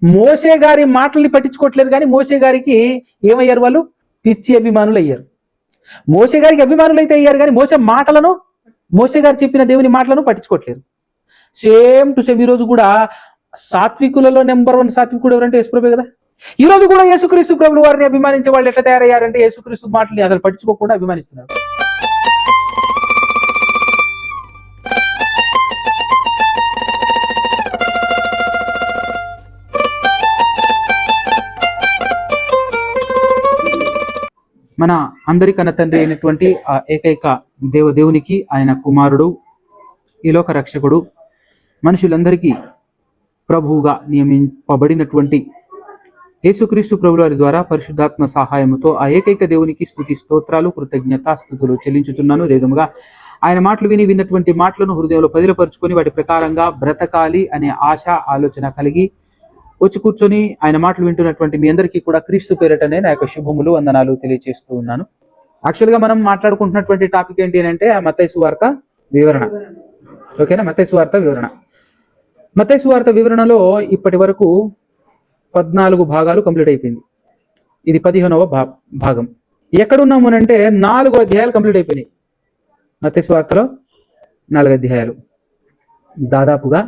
మోషే గారి మాటల్ని పట్టించుకోవట్లేదు, కానీ మోషే గారికి ఏమయ్యారు? వాళ్ళు పిచ్చి అభిమానులు అయ్యారు. మోషే గారికి అభిమానులు అయితే అయ్యారు, కానీ మోషే గారు చెప్పిన దేవుని మాటలను పట్టించుకోవట్లేదు. సేమ్ టు సేమ్ ఈరోజు కూడా సాత్వికులలో నెంబర్ 1 సాత్వికుడు ఎవరంటే యేసుప్రభే కదా. ఈ రోజు కూడా యేసుక్రీస్తు ప్రభువు వారిని అభిమానించే వాళ్ళు ఎట్లా తయారయ్యారంటే యేసుక్రీస్తు మాటల్ని అసలు పట్టించుకోకుండా అభిమానిస్తున్నారు. మన అందరికన్నా తండ్రి అయినటువంటి ఆ ఏకైక దేవునికి, ఆయన కుమారుడు, ఈ లోక రక్షకుడు, మనుషులందరికీ ప్రభువుగా నియమింపబడినటువంటి యేసుక్రీస్తు ప్రభువు వారి ద్వారా పరిశుద్ధాత్మ సహాయముతో ఆ ఏకైక దేవునికి స్తుతి స్తోత్రాలు కృతజ్ఞతాస్తుతులు చెల్లించుచున్నాను. దేదముగా ఆయన మాటలు విన్నటువంటి మాటలను హృదయంలో పదిలపరుచుకొని వాటి ప్రకారంగా బ్రతకాలి అనే ఆశ ఆలోచన కలిగి వచ్చి కూర్చొని ఆయన మాటలు వింటున్నటువంటి మీ అందరికీ కూడా క్రీస్తు పేరటనే నా యొక్క శుభములు, వందనాలు తెలియజేస్తూ ఉన్నాను. యాక్చువల్గా మనం మాట్లాడుకుంటున్నటువంటి టాపిక్ ఏంటి అంటే మత్తయి సువార్త వివరణ. ఓకేనా? మత్తయి సువార్త వివరణ. మత్తయి సువార్త వివరణలో ఇప్పటి వరకు 14 భాగాలు కంప్లీట్ అయిపోయింది. ఇది 15వ భాగం. ఎక్కడున్నాము అంటే 4 అధ్యాయాలు కంప్లీట్ అయిపోయినాయి. మత్తయి సువార్తలో 4 అధ్యాయాలు. దాదాపుగా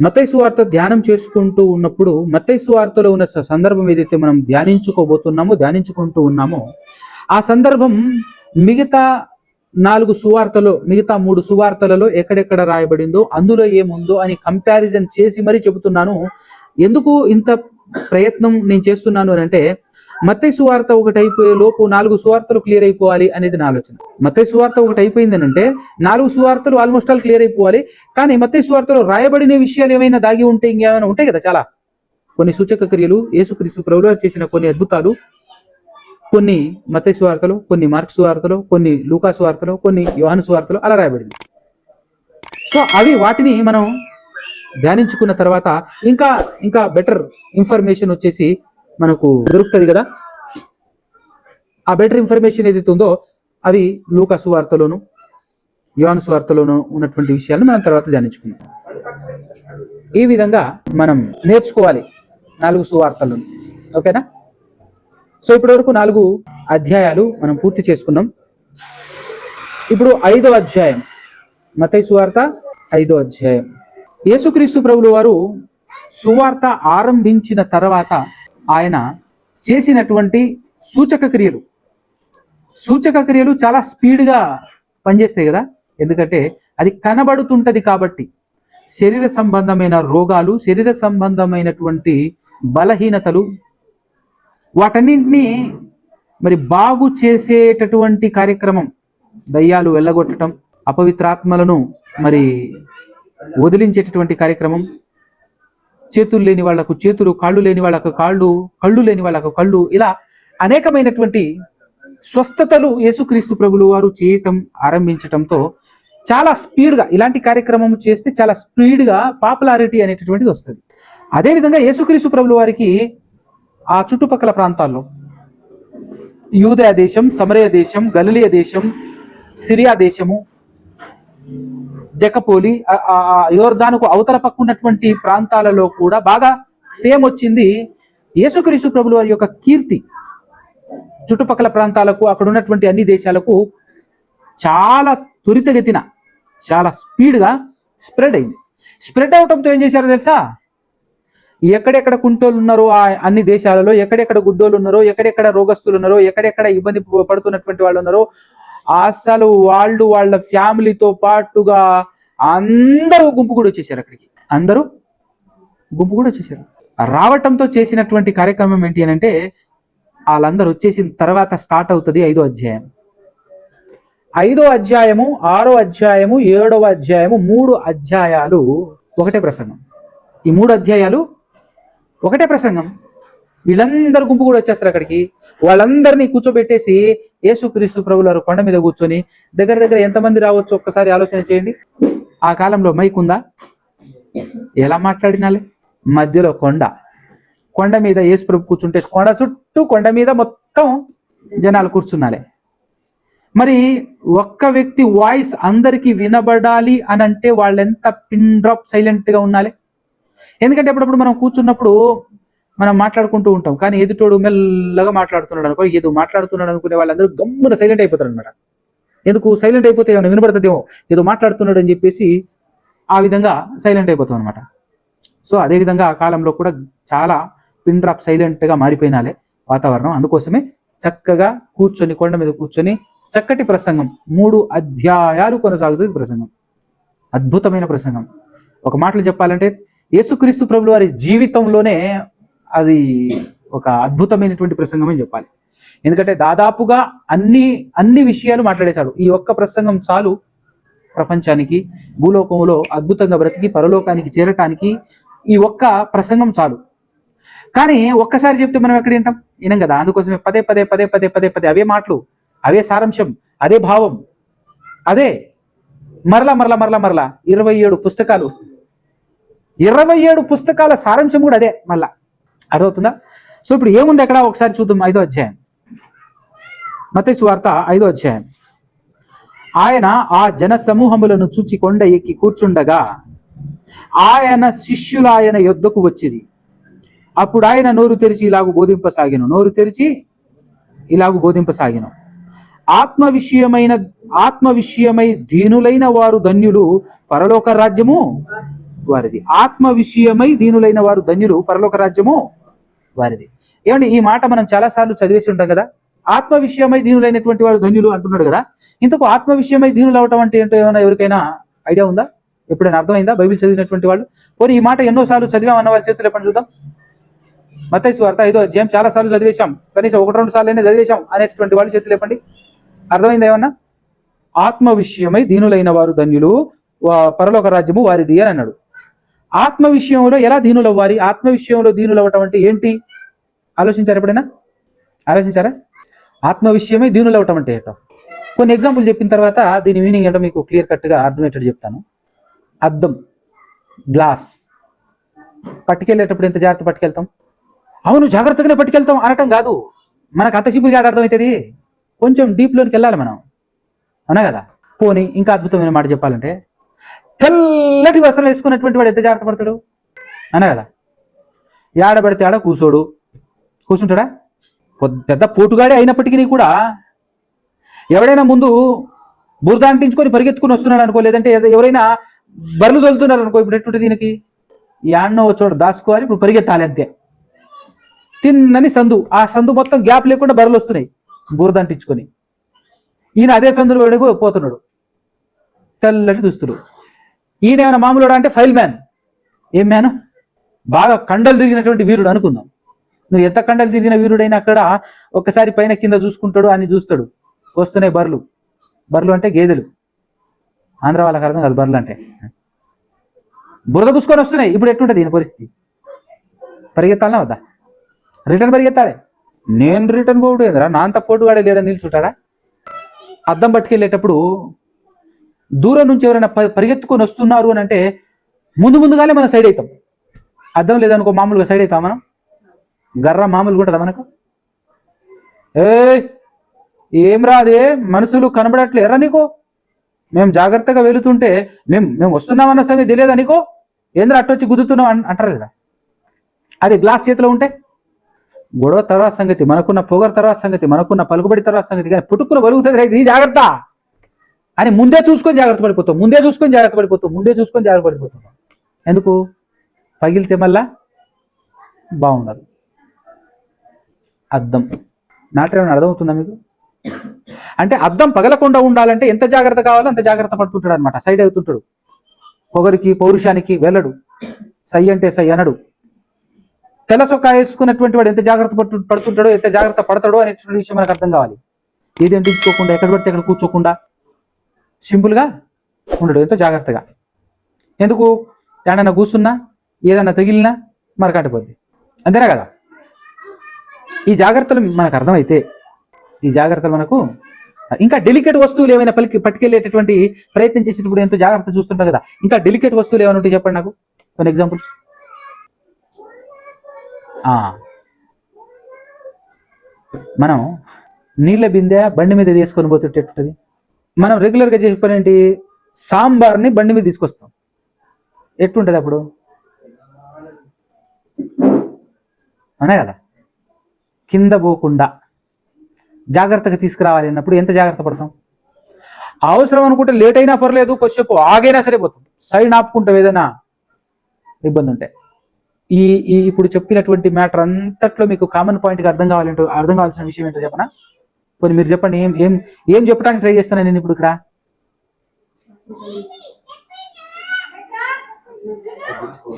మత్తయి సువార్త ధ్యానం చేసుకుంటూ ఉన్నప్పుడు మత్తయి సువార్తలో ఉన్న సందర్భం ఏదైతే మనం ధ్యానించుకుంటూ ఉన్నామో ఆ సందర్భం మిగతా 3 సువార్తలలో ఎక్కడెక్కడ రాయబడిందో అందులో ఏముందో అని కంపారిజన్ చేసి మరీ చెబుతున్నాను. ఎందుకు ఇంత ప్రయత్నం నేను చేస్తున్నాను అంటే మత్తయి సువార్త ఒకటి అయిపోయే లోపు 4 సువార్తలు క్లియర్ అయిపోవాలి అనేది నా ఆలోచన. మత్తయి సువార్త ఒకటి అయిపోయిందని అంటే 4 సువార్తలు ఆల్మోస్ట్ ఆల్ క్లియర్ అయిపోవాలి. కానీ మత్తయి సువార్తలో రాయబడిన విషయాలు ఏమైనా దాగి ఉంటే ఇంకేమైనా ఉంటాయి కదా. చాలా కొన్ని సూచక క్రియలు, యేసుక్రీస్తు ప్రభువు చేసిన కొన్ని అద్భుతాలు, కొన్ని మత్తయి సువార్తలు, కొన్ని మార్కు సువార్తలు, కొన్ని లూకా సువార్తలు, కొన్ని యోహాను సువార్తలు అలా రాయబడింది. సో వాటిని మనం ధ్యానించుకున్న తర్వాత ఇంకా బెటర్ ఇన్ఫర్మేషన్ వచ్చేసి మనకు దొరుకుతుంది కదా. ఆ బెటర్ ఇన్ఫర్మేషన్ ఏదైతే ఉందో అవి లూకా సువార్తలోను యోహాను సువార్తలోను ఉన్నటువంటి విషయాలను మనం తర్వాత ధ్యానించుకున్నాం. ఈ విధంగా మనం నేర్చుకోవాలి 4 సువార్తలను. ఓకేనా? సో ఇప్పటి వరకు 4 అధ్యాయాలు మనం పూర్తి చేసుకున్నాం. ఇప్పుడు 5వ అధ్యాయం, మత్తయి సువార్త 5వ అధ్యాయం. యేసుక్రీస్తు ప్రభువు వారు సువార్త ఆరంభించిన తర్వాత ఆయన చేసినటువంటి సూచక క్రియలు చాలా స్పీడ్గా పనిచేస్తాయి కదా. ఎందుకంటే అది కనబడుతుంటది కాబట్టి శరీర సంబంధమైన రోగాలు, శరీర సంబంధమైనటువంటి బలహీనతలు, వాటన్నింటినీ మరి బాగు చేసేటటువంటి కార్యక్రమం, దయ్యాలు వెళ్ళగొట్టడం, అపవిత్రాత్మలను మరి వదిలించేటటువంటి కార్యక్రమం, చేతులు లేని వాళ్లకు చేతులు, కాళ్ళు లేని వాళ్ళకు కాళ్ళు, కళ్ళు లేని వాళ్ళకు కళ్ళు, ఇలా అనేకమైనటువంటి స్వస్థతలు యేసుక్రీస్తు ప్రభువు వారు చేయటం ఆరంభించటంతో చాలా స్పీడ్గా ఇలాంటి కార్యక్రమం చేస్తే చాలా స్పీడ్గా పాపులారిటీ అనేటటువంటిది వస్తుంది. అదేవిధంగా యేసుక్రీస్తు ప్రభువు వారికి ఆ చుట్టుపక్కల ప్రాంతాల్లో యూదయ దేశం, సమరయ దేశం, గలిలయ దేశం, సిరియా దేశము, దెకపోలి, యోర్దానుకు అవతల పక్కున్నటువంటి ప్రాంతాలలో కూడా బాగా ఫేమ్ వచ్చింది. యేసుక్రీస్తు ప్రభువు వారి యొక్క కీర్తి చుట్టుపక్కల ప్రాంతాలకు, అక్కడ ఉన్నటువంటి అన్ని దేశాలకు చాలా త్వరితగతిన, చాలా స్పీడ్గా స్ప్రెడ్ అయింది. స్ప్రెడ్ అవటంతో ఏం చేశారో తెలుసా? ఎక్కడెక్కడ కుంటోళ్ళు ఉన్నారో ఆ అన్ని దేశాలలో, ఎక్కడెక్కడ గుడ్డోళ్ళు ఉన్నారో, ఎక్కడెక్కడ రోగస్తులు ఉన్నారో, ఎక్కడెక్కడ ఇబ్బంది పడుతున్నటువంటి వాళ్ళు ఉన్నారో, అసలు వాళ్ళ ఫ్యామిలీతో పాటుగా అందరూ గుంపు కూడా వచ్చేసారు. అక్కడికి అందరూ గుంపు కూడా వచ్చేసారు. రావటంతో చేసినటువంటి కార్యక్రమం ఏంటి అని అంటే వాళ్ళందరూ వచ్చేసిన తర్వాత స్టార్ట్ అవుతుంది 5వ అధ్యాయం. 5వ అధ్యాయము, 6వ అధ్యాయము, 7వ అధ్యాయము, 3 అధ్యాయాలు ఒకటే ప్రసంగం. ఈ 3 అధ్యాయాలు ఒకటే ప్రసంగం. వీళ్ళందరూ గుంపు కూడా వచ్చేస్తారు అక్కడికి. వాళ్ళందరినీ కూర్చోబెట్టేసి యేసుక్రీస్తు ప్రభువు వారు కొండ మీద కూర్చొని దగ్గర ఎంతమంది రావచ్చు ఒక్కసారి ఆలోచన చేయండి. ఆ కాలంలో మైక్ ఉందా? ఎలా మాట్లాడినాలే? మధ్యలో కొండ మీద యేసు ప్రభు కూర్చుంటే కొండ చుట్టూ, కొండ మీద మొత్తం జనాలు కూర్చున్నాలే. మరి ఒక్క వ్యక్తి వాయిస్ అందరికీ వినబడాలి అని అంటే వాళ్ళెంత పిన్ డ్రాప్ సైలెంట్గా ఉండాలి. ఎందుకంటే అప్పుడప్పుడు మనం కూర్చున్నప్పుడు మనం మాట్లాడుకుంటూ ఉంటాం, కానీ ఎదుటోడు మెల్లగా మాట్లాడుతున్నాడు అనుకో, ఏదో మాట్లాడుతున్నాడు అనుకునే వాళ్ళందరూ గమ్మున సైలెంట్ అయిపోతారు అనమాట. ఎందుకు సైలెంట్ అయిపోతే ఏమైనా వినపడుతుందేమో, ఏదో మాట్లాడుతున్నాడు అని చెప్పేసి ఆ విధంగా సైలెంట్ అయిపోతాం అనమాట. సో అదేవిధంగా ఆ కాలంలో కూడా చాలా పిన్ డ్రాప్ సైలెంట్గా మారిపోయినాలే వాతావరణం. అందుకోసమే చక్కగా కూర్చొని, కొండ మీద కూర్చొని చక్కటి ప్రసంగం, 3 అధ్యాయాలు కొనసాగుతుంది ప్రసంగం. అద్భుతమైన ప్రసంగం. ఒక మాటలు చెప్పాలంటే యేసుక్రీస్తు ప్రభుల వారి జీవితంలోనే అది ఒక అద్భుతమైనటువంటి ప్రసంగం అని చెప్పాలి. ఎందుకంటే దాదాపుగా అన్ని విషయాలు మాట్లాడేశాడు. ఈ ఒక్క ప్రసంగం చాలు ప్రపంచానికి, భూలోకంలో అద్భుతంగా బ్రతికి పరలోకానికి చేరటానికి ఈ ఒక్క ప్రసంగం చాలు. కానీ ఒక్కసారి చెప్తే మనం ఎక్కడ వినం కదా. అందుకోసమే పదే పదే పదే పదే పదే పదే అవే మాటలు, అవే సారాంశం, అదే భావం, అదే మరలా మరలా మరలా మరలా 27 పుస్తకాలు, 27 పుస్తకాల సారాంశం కూడా అదే మళ్ళా. అర్థమవుతుందా? సో ఇప్పుడు ఏముంది అక్కడ ఒకసారి చూద్దాం. 5వ అధ్యాయం, మత్తయి సువార్త 5వ అధ్యాయం. ఆయన ఆ జన సమూహములను చూచి కొండ ఎక్కి కూర్చుండగా ఆయన శిష్యులు ఆయన యొద్దకు వచ్చిరి. అప్పుడు ఆయన నోరు తెరిచి ఇలాగు బోధింపసాగిన, ఆత్మ విషయమై దీనులైన వారు ధన్యులు, పరలోక రాజ్యము వారిది. ఆత్మ విషయమై దీనులైన వారు ధన్యులు, పరలోక రాజ్యము వారిది. ఏమండి, ఈ మాట మనం చాలాసార్లు చదివేసి ఉంటాం కదా. ఆత్మ విషయమై దీనులైనటువంటి వారు ధన్యులు అంటున్నాడు కదా. ఇంతకు ఆత్మ విషయమై దీనులు అవటం అంటే ఏంటో ఏమైనా ఎవరికైనా ఐడియా ఉందా? ఎప్పుడైనా అర్థమైందా? బైబిల్ చదివినటువంటి వాళ్ళు పోనీ ఈ మాట ఎన్నోసార్లు చదివామన్న వాళ్ళ చేతులు ఎప్పుడు చూద్దాం. మత్తయి సువార్త 5వ అధ్యాయం చాలా సార్లు చదివేశాం, కనీసం 1-2 సార్లు చదివేశాం అనేటటువంటి వాళ్ళు చేతులు లేపండి. అర్థమైందా ఏమన్నా? ఆత్మ విషయమై దీనులైన వారు ధన్యులు, పరలోక రాజ్యము వారిది అని అన్నాడు. ఆత్మ విషయంలో ఎలా దీనులు అవ్వాలి? ఆత్మ విషయంలో దీనులు అవ్వటం అంటే ఏంటి? ఆలోచించారా ఎప్పుడైనా? ఆలోచించారా? ఆత్మ విషయమై దీనులు అవ్వటం అంటే ఏంటో కొన్ని ఎగ్జాంపుల్ చెప్పిన తర్వాత దీని మీనింగ్ ఏంటో మీకు క్లియర్ కట్గా అర్థమయ్యేటట్టు చెప్తాను. అద్దం, గ్లాస్ పట్టుకెళ్ళేటప్పుడు ఎంత జాగ్రత్త పట్టుకెళ్తాం? అవును జాగ్రత్తగానే పట్టుకెళ్తాం అనటం కాదు, మనకు అంత సింపుల్గా అర్థమవుతుంది. కొంచెం డీప్లోనికి వెళ్ళాలి మనం, అవునా కదా. పోనీ ఇంకా అద్భుతమైన మాట చెప్పాలంటే, తెల్లటి వస్త్రం వేసుకున్నటువంటి వాడు ఎంత జాగ్రత్త పడతాడు, అనా కదా. ఏడబడితే ఆడ కూర్చుంటాడా? పెద్ద పోటుగాడే అయినప్పటికీ కూడా ఎవడైనా ముందు బురద అంటించుకొని పరిగెత్తుకుని వస్తున్నాడు అనుకో, లేదంటే ఎవరైనా బర్రెలు తోలుతున్నారు అనుకో, ఇప్పుడు ఎటువంటి దీనికి యాడ్నో చోట దాచుకోవాలి, ఇప్పుడు పరిగెత్తాలి అంతే. తిన్నని సందు, ఆ సందు మొత్తం గ్యాప్ లేకుండా బర్రెలు వస్తున్నాయి బురద అంటించుకొని. ఈయన అదే సందులో పోతున్నాడు, తెల్లటి దుస్తులు. ఈయన ఏమైనా మామూలుడా అంటే ఫైల్ మ్యాన్. ఏం మ్యాను? బాగా కండలు తిరిగినటువంటి వీరుడు అనుకుందాం. నువ్వు ఎంత కండలు తిరిగిన వీరుడైనా అక్కడ ఒక్కసారి పైన కింద చూసుకుంటాడు, అని చూస్తాడు. వస్తున్నాయి బర్రెలు అంటే గేదెలు, ఆంధ్ర వాళ్ళకి అర్థం కాదు బర్రెలు అంటే. బురద పూసుకొని వస్తున్నాయి. ఇప్పుడు ఎట్లుంటుంది ఈయన పరిస్థితి? పరిగెత్తాలనా వద్దా? రిటర్న్ పరిగెత్తాలి. నేను రిటర్న్ పోవడం ఏందిరా, నా అంత పోటుగాడే లేడని నిల్చుంటాడా? అద్దం పట్టుకెళ్ళేటప్పుడు దూరం నుంచి ఎవరైనా పరిగెత్తుకొని వస్తున్నారు అని అంటే ముందుగానే మనం సైడ్ అవుతాం. అద్దం లేదనుకో మామూలుగా సైడ్ అవుతాం మనం. గర్ర మామూలుగా ఉంటుందా మనకు? ఏం రాదే, మనుషులు కనబడట్లేరా నీకు? మేము జాగ్రత్తగా వెళుతుంటే మేము వస్తున్నామన్న సంగతి తెలియదా నీకో? ఏంద్ర అట్టొచ్చి గుద్దుతున్నాం అంటారు కదా. అది గ్లాస్ చేతిలో ఉంటే గొడవ తర్వాత సంగతి, మనకున్న పొగరు తర్వాత సంగతి, మనకున్న పలుకుబడి తర్వాత సంగతి, కానీ పుట్టుకున్న వలుగుతుంది రైతు, ఈ జాగ్రత్త అని ముందే చూసుకొని జాగ్రత్త పడిపోతాం. ఎందుకు? పగిలితే మళ్ళా బాగుండదు. అద్దం మ్యాటర్ ఏమైనా అర్థమవుతుందా మీకు? అంటే అద్దం పగలకుండా ఉండాలంటే ఎంత జాగ్రత్త కావాలో అంత జాగ్రత్త పడుతుంటాడు అనమాట. సైడ్ అవుతుంటాడు, పొగరికి పౌరుషానికి వెళ్ళడు, సై అంటే సై అనడు. తెల్ల సొక్కా వేసుకున్నటువంటి వాడు ఎంత జాగ్రత్త పడుతుంటాడో, ఎంత జాగ్రత్త పడతాడో అనేటువంటి విషయం మనకు అర్థం కావాలి. ఏది అంటించుకోకుండా, ఎక్కడ పడితే ఎక్కడ కూర్చోకుండా సింపుల్గా ఉండడు, ఎంతో జాగ్రత్తగా. ఎందుకు? ఏడన్నా కూర్చున్నా, ఏదన్నా తగిలినా మరకాటిపోద్ది, అంతేనా కదా. ఈ జాగ్రత్తలు మనకు అర్థమైతే, ఈ జాగ్రత్తలు మనకు ఇంకా డెలికేట్ వస్తువులు ఏమైనా పట్టుకెళ్ళేటటువంటి ప్రయత్నం చేసేటప్పుడు ఎంతో జాగ్రత్త చూస్తుంటాం కదా. ఇంకా డెలికేట్ వస్తువులు ఏమైనా ఉంటే చెప్పండి నాకు కొన్ని ఎగ్జాంపుల్స్. మనం నీళ్ళ బిందె బండి మీద తీసుకొని పోతుంటేది. మనం రెగ్యులర్గా చేసే పని ఏంటి? సాంబార్ని బండి మీద తీసుకొస్తాం. ఎట్లుంటుంది అప్పుడు? అవునా కదా? కింద పోకుండా జాగ్రత్తగా తీసుకురావాలి అన్నప్పుడు ఎంత జాగ్రత్త పడతాం? అవసరం అనుకుంటే లేట్ అయినా పర్లేదు, కొద్దిసేపు ఆగైనా సరే పోతాం. సైడ్ ఆపుకుంటాం ఏదైనా ఇబ్బంది ఉంటే. ఈ ఈ ఇప్పుడు చెప్పినటువంటి మ్యాటర్ అంతట్లో మీకు కామన్ పాయింట్గా అర్థం కావాల్సిన విషయం ఏంటో చెప్పనా? కొన్ని మీరు చెప్పండి, ఏం ఏం ఏం చెప్పడానికి ట్రై చేస్తాను నేను ఇప్పుడు ఇక్కడ?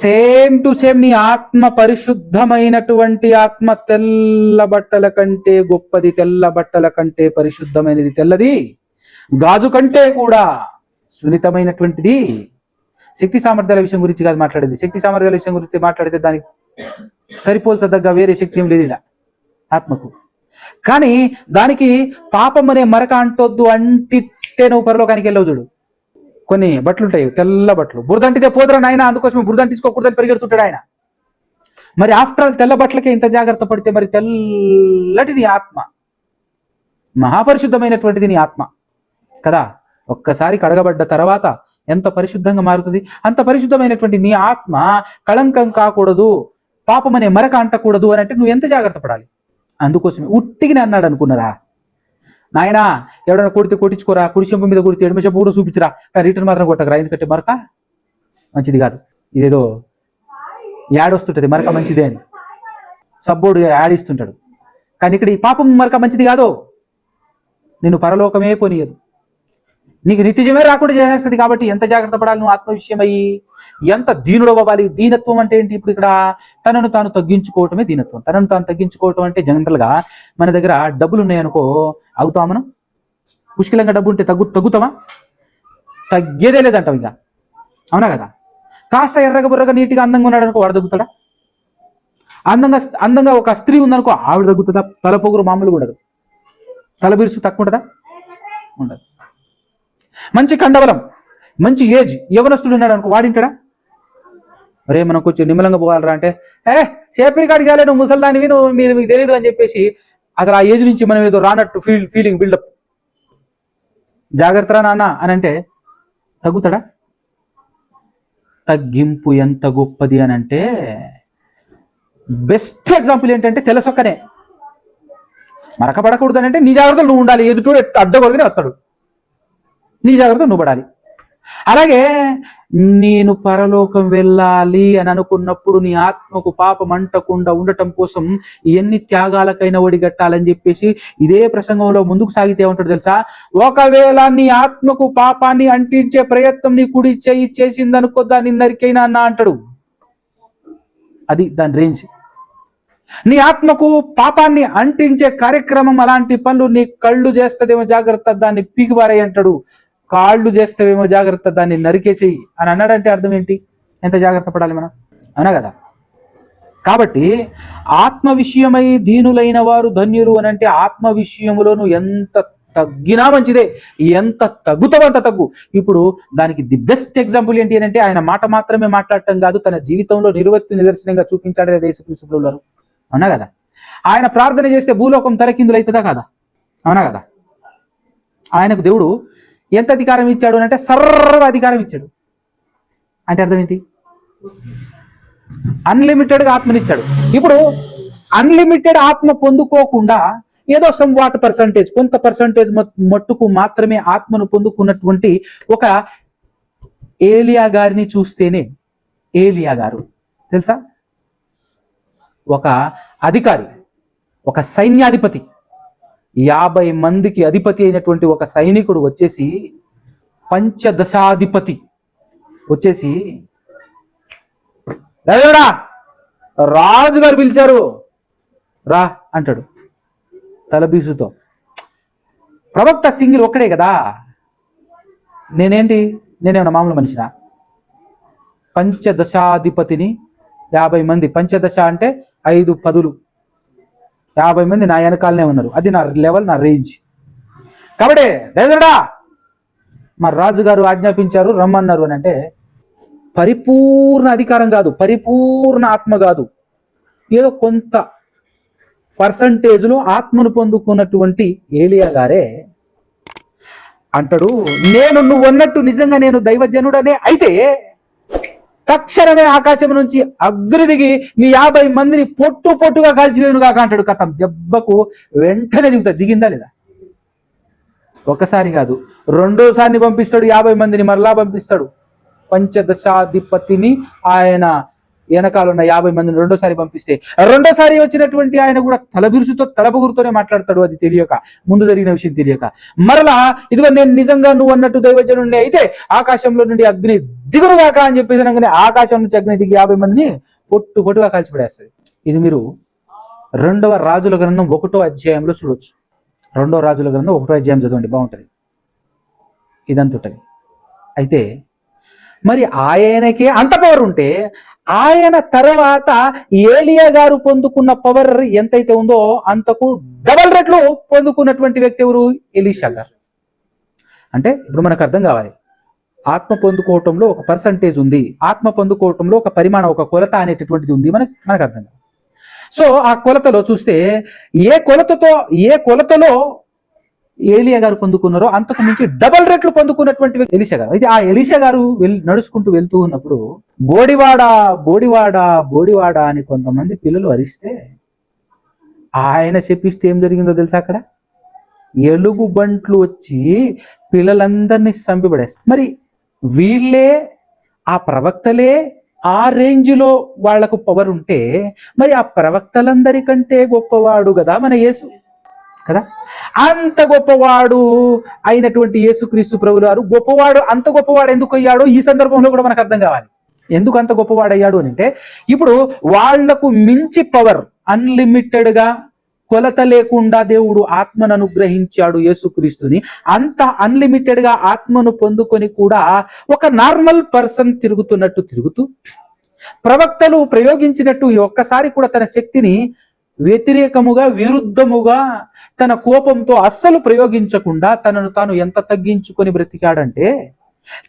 సేమ్ టు సేమ్ నీ ఆత్మ పరిశుద్ధమైనటువంటి ఆత్మ తెల్ల బట్టల కంటే గొప్పది, తెల్ల బట్టల కంటే పరిశుద్ధమైనది, తెల్లది, గాజు కంటే కూడా సున్నితమైనటువంటిది. శక్తి సామర్థ్యాల విషయం గురించి కాదు మాట్లాడేది. శక్తి సామర్థ్యాల విషయం గురించి మాట్లాడితే దానికి సరిపోల్చదగ్గ వేరే శక్తి ఏం లేదు ఇలా ఆత్మకు. కానీ దానికి పాపం అనే మరక అంటొద్దు, అంటితే నువ్వు పరలోకానికి వెళ్ళవు. చూడు, కొన్ని బట్టలు ఉంటాయి, తెల్ల బట్టలు, బురదంటితే పోదురా నాయన, అందుకోసం బురదంటించుకోకూడదని పరిగెడుతుంటాడు ఆయన. మరి ఆఫ్టర్ ఆల్ తెల్ల బట్టలకే ఇంత జాగ్రత్త పడితే మరి తెల్లటి నీ ఆత్మ, మహాపరిశుద్ధమైనటువంటిది నీ ఆత్మ కదా. ఒక్కసారి కడగబడ్డ తర్వాత ఎంత పరిశుద్ధంగా మారుతుంది. అంత పరిశుద్ధమైనటువంటి నీ ఆత్మ కళంకం కాకూడదు, పాపం అనే మరక అంటకూడదు అని అంటే నువ్వు ఎంత జాగ్రత్త పడాలి. అందుకోసమే ఉట్టిగిని అన్నాడు అనుకున్నారా? నాయనా ఎవడైనా కొడితే కొట్టించుకోరా, కుడి చెంపు మీద కొడితే ఎడమ చెంపు కూడా చూపించరా, కానీ రిటర్న్ మాత్రం కొట్టకరా, ఎందుకంటే మరక మంచిది కాదు. ఇదేదో యాడ్ వస్తుంటది మరక మంచిదే అని, సబ్బోడు యాడ్ ఇస్తుంటాడు. కానీ ఇక్కడ ఈ పాపం మరక మంచిది కాదు, నిన్ను పరలోకమే పోనీయదు, నీకు నిత్యజమే రాకుండా చేసేస్తుంది. కాబట్టి ఎంత జాగ్రత్త పడాలి నువ్వు ఆత్మ విషయమయ్యి, ఎంత దీనుడు అవ్వాలి. దీనత్వం అంటే ఏంటి? ఇప్పుడు ఇక్కడ తనను తాను తగ్గించుకోవటమే దీనత్వం. తనను తాను తగ్గించుకోవటం అంటే జనరల్గా మన దగ్గర డబ్బులు ఉన్నాయనుకో, అవుతామా మనం? పుష్కలంగా డబ్బు ఉంటే తగ్గుతామా? తగ్గేదే లేదంటాం ఇంకా, అవునా కదా? కాస్త ఎర్రగా బుర్రగా నీట్గా అందంగా ఉన్నాడు అనుకో, వాడు తగ్గుతాడా? అందంగా ఒక స్త్రీ ఉందనుకో, ఆవిడ తగ్గుతుందా? తల పొగురు మామూలు ఉండదు, తల బిరుసు తక్కువ ఉంటుందా? ఉండదు. మంచి కండబలం, మంచి ఏజ్ యవనస్తుడు ఉన్నాడు అనుకో, వాడింటాడా? అరే మనం కొంచెం నిమ్మలంగా పోవాలరా అంటే, సేపరి కాడికి కాలే, నువ్వు ముసల్దానివి, నువ్వు మీకు తెలియదు అని చెప్పేసి అసలు ఆ ఏజ్ నుంచి మనం ఏదో రానట్టు ఫీలింగ్ బిల్డప్. జాగ్రత్త నాన్న అని అంటే తగ్గుతాడా? తగ్గింపు ఎంత గొప్పది అని అంటే, బెస్ట్ ఎగ్జాంపుల్ ఏంటంటే తెలసొక్కనే. మరకపడకూడదు అని అంటే నీ జాగ్రత్తలు నువ్వు ఉండాలి, ఎదుటోడు అడ్డగొడుగునే వస్తాడు, నీ జాగ్రత్త నువ్వు పడాలి. అలాగే నేను పరలోకం వెళ్ళాలి అని అనుకున్నప్పుడు నీ ఆత్మకు పాపం అంటకుండా ఉండటం కోసం ఎన్ని త్యాగాలకైనా ఒడిగట్టాలని చెప్పేసి ఇదే ప్రసంగంలో ముందుకు సాగితే ఏమంటాడు తెలుసా? ఒకవేళ నీ ఆత్మకు పాపాన్ని అంటించే ప్రయత్నం నీ కుడి చేయి చేసిందనుకో, దాన్ని నరికైనా అన్నా అంటాడు. అది దాని రేంజ్. నీ ఆత్మకు పాపాన్ని అంటించే కార్యక్రమం, అలాంటి పనులు నీ కళ్ళు చేస్తదేమో జాగ్రత్త, దాన్ని పీకిబారై అంటాడు. కాళ్ళు చేస్తేవేమో జాగ్రత్త, దాన్ని నరికేసి అని అన్నాడంటే అర్థం ఏంటి? ఎంత జాగ్రత్త పడాలి మనం, అవునా కదా? కాబట్టి ఆత్మ విషయమై దీనులైన వారు ధన్యులు అని అంటే, ఆత్మ విషయంలో నువ్వు ఎంత తగ్గినా మంచిదే, ఎంత తగ్గుతావు అంత తగ్గు. ఇప్పుడు దానికి ది బెస్ట్ ఎగ్జాంపుల్ ఏంటి అని అంటే, ఆయన మాట మాత్రమే మాట్లాడటం కాదు, తన జీవితంలో నిదర్శనంగా చూపించాడు యేసుక్రీస్తు వారు, అవునా కదా? ఆయన ప్రార్థన చేస్తే భూలోకం తలకిందులు అవుతుందా కదా, అవునా కదా? ఆయనకు దేవుడు ఎంత అధికారం ఇచ్చాడు అంటే సర్వ అధికారం ఇచ్చాడు. అంటే అర్థం ఏంటి? అన్లిమిటెడ్గా ఆత్మనిచ్చాడు. ఇప్పుడు అన్లిమిటెడ్ ఆత్మ పొందుకోకుండా ఏదో సమ్ వాట్ పర్సంటేజ్, కొంత పర్సంటేజ్ మట్టుకు మాత్రమే ఆత్మను పొందుకున్నటువంటి ఒక ఏలియా గారిని చూస్తేనే, ఏలియా గారు తెలుసా, ఒక అధికారి, ఒక సైన్యాధిపతి, 50 మందికి అధిపతి అయినటువంటి ఒక సైనికుడు వచ్చేసి, పంచదశాధిపతి వచ్చేసి, రాజుగారు పిలిచారు రా అంటాడు తలబీసుతో. ప్రవక్త సింగిల్ ఒక్కడే కదా, నేనేమన్నా మామూలు మనిషినా? పంచదశాధిపతిని 50 మంది, పంచదశ అంటే 5 పదులు, 50 మంది నా వెనకాలనే ఉన్నారు. అది నా లెవెల్, నా రేంజ్. కాబట్టి రేజుడా మా రాజుగారు ఆజ్ఞాపించారు రమ్మన్నారు అని అంటే, పరిపూర్ణ అధికారం కాదు, పరిపూర్ణ ఆత్మ కాదు, ఏదో కొంత పర్సంటేజ్లో ఆత్మను పొందుకున్నటువంటి ఏలియా గారే అంటాడు, నువ్వు అన్నట్టు నిజంగా నేను దైవజనుడనే అయితే తక్షణమే ఆకాశం నుంచి అగ్ని దిగి మీ 50 మందిని పొట్టుగా కాల్చివేయును కాక అంటాడు. కథం దెబ్బకు వెంటనే దిగుతాడు. దిగిందా లేదా? ఒకసారి కాదు, రెండోసారిని పంపిస్తాడు. 50 మందిని మరలా పంపిస్తాడు. పంచదశాధిపతిని ఆయన వెనకాల ఉన్న 50 మందిని రెండోసారి పంపిస్తే, రెండోసారి వచ్చినటువంటి ఆయన కూడా తలబుగురుతోనే మాట్లాడతాడు. అది తెలియక, ముందు జరిగిన విషయం తెలియక. మరలా ఇదిగో నేను నిజంగా నువ్వు అన్నట్టు దైవజనుండి అయితే ఆకాశంలో నుండి అగ్ని దిగురుగాక అని చెప్పేసి ఆకాశం నుంచి అగ్ని దిగి 50 మందిని పొట్టుగా కాల్చిపడేస్తుంది. ఇది మీరు 2వ రాజుల గ్రంథం 1వ అధ్యాయంలో చూడొచ్చు. 2వ రాజుల గ్రంథం 1వ అధ్యాయం చదవండి, బాగుంటుంది. ఇదంతుంటది. అయితే మరి ఆయనకే అంత పవర్ ఉంటే ఆయన తర్వాత ఏలియా గారు పొందుకున్న పవర్ ఎంతైతే ఉందో అంతకు డబల్ రెట్లు పొందుకున్నటువంటి వ్యక్తి ఎవరు? ఎలీషా గారు. అంటే ఇప్పుడు మనకు అర్థం కావాలి, ఆత్మ పొందుకోవటంలో ఒక పర్సంటేజ్ ఉంది, ఆత్మ పొందుకోవటంలో ఒక పరిమాణం, ఒక కొలత అనేటటువంటిది ఉంది. మనకు అర్థం కావాలి. సో ఆ కొలతలో చూస్తే ఏ కొలతలో ఏలియా గారు పొందుకున్నారో అంతకు మించి డబల్ రెట్లు పొందుకున్నటువంటి ఎలీషా గారు. అయితే ఆ ఎలీషా గారు నడుచుకుంటూ వెళ్తూ ఉన్నప్పుడు బోడివాడ అని కొంతమంది పిల్లలు అరిస్తే ఆయన చెప్పిస్తే ఏం జరిగిందో తెలుసా? అక్కడ ఎలుగు బంట్లు వచ్చి పిల్లలందరినీ చంపిపడేస్తారు. మరి వీళ్ళే, ఆ ప్రవక్తలే ఆ రేంజ్లో వాళ్లకు పవర్ ఉంటే మరి ఆ ప్రవక్తలందరికంటే గొప్పవాడు కదా మన యేసు కదా. అంత గొప్పవాడు అయినటువంటి యేసుక్రీస్తు ప్రభువు గారు అంత గొప్పవాడు ఎందుకు అయ్యాడో ఈ సందర్భంలో కూడా మనకు అర్థం కావాలి. ఎందుకు అంత గొప్పవాడయ్యాడు అని అంటే, ఇప్పుడు వాళ్లకు మించి పవర్, అన్లిమిటెడ్ గా, కొలత లేకుండా దేవుడు ఆత్మను అనుగ్రహించాడు యేసుక్రీస్తుని. అంత అన్లిమిటెడ్ గా ఆత్మను పొందుకొని కూడా ఒక నార్మల్ పర్సన్ తిరుగుతూ ప్రవక్తలు ప్రయోగించినట్టు ఒక్కసారి కూడా తన శక్తిని వ్యతిరేకముగా, విరుద్ధముగా, తన కోపంతో అస్సలు ప్రయోగించకుండా తనను తాను ఎంత తగ్గించుకొని బ్రతికాడంటే,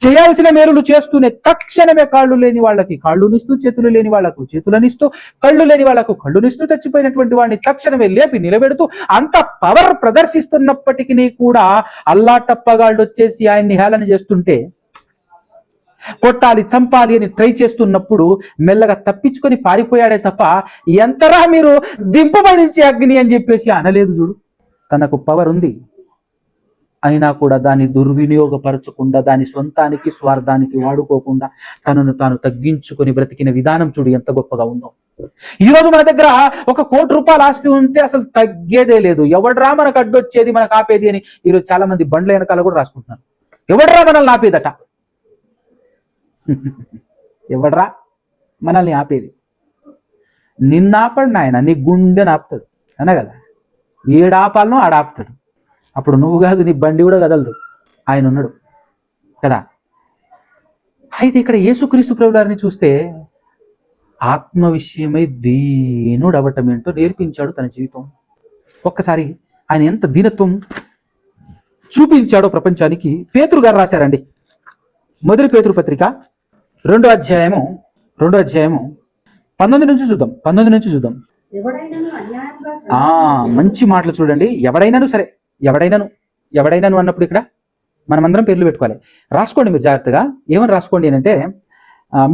చేయాల్సిన మేలులు చేస్తూనే తక్షణమే కాళ్ళు లేని వాళ్ళకి కాళ్ళునిస్తూ, చేతులు లేని వాళ్లకు చేతులనిస్తూ, కళ్ళు లేని వాళ్లకు కళ్ళునిస్తూ, చచ్చిపోయినటువంటి వాడిని తక్షణమే లేపి నిలబెడుతూ అంత పవర్ ప్రదర్శిస్తున్నప్పటికీ కూడా అల్లాటప్పగాళ్ళు వచ్చేసి ఆయన్ని హేళన చేస్తుంటే, కొట్టాలి, చంపాలి అని ట్రై చేస్తున్నప్పుడు మెల్లగా తప్పించుకొని పారిపోయాడే తప్ప ఎంతరా మీరు దింపబడించి అగ్ని అని చెప్పేసి అనలేదు. చూడు, తనకు పవర్ ఉంది అయినా కూడా దాన్ని దుర్వినియోగపరచకుండా, దాని సొంతానికి, స్వార్థానికి వాడుకోకుండా తనను తాను తగ్గించుకొని బ్రతికిన విధానం చూడు ఎంత గొప్పగా ఉందో. ఈరోజు మన దగ్గర 1 కోటి రూపాయల ఆస్తి ఉంటే అసలు తగ్గేదే లేదు. ఎవడ్రా మనకు అడ్డొచ్చేది, మనకు ఆపేది అని ఈరోజు చాలా మంది బండ్ల వెనకాల కూడా రాసుకుంటున్నారు. ఎవడ్రా మనల్ని ఆపేదట? ఎవడ్రా మనల్ని ఆపేది? నిన్నాపడు నాయన, నీ గుండెని ఆపుతాడు అనగల. ఏడాపాలనో ఆడాపుతాడు. అప్పుడు నువ్వు కాదు, నీ బండి కూడా కదలదు, ఆయన ఉన్నాడు కదా. అయితే ఇక్కడ యేసుక్రీస్తు ప్రభువు గారిని చూస్తే ఆత్మ విషయమై దీనుడు అవ్వటం ఏంటో నేర్పించాడు తన జీవితం. ఒక్కసారి ఆయన ఎంత దీనత్వం చూపించాడో ప్రపంచానికి పేతురు గారు రాశారండి. మొదటి పేతురు పత్రిక 2వ అధ్యాయము 19 నుంచి చూద్దాం. మంచి మాటలు చూడండి. ఎవడైనాను సరే, ఎవడైనాను అన్నప్పుడు ఇక్కడ మనమందరం పేర్లు పెట్టుకోవాలి. రాసుకోండి మీరు జాగ్రత్తగా. ఏమని రాసుకోండి అని అంటే,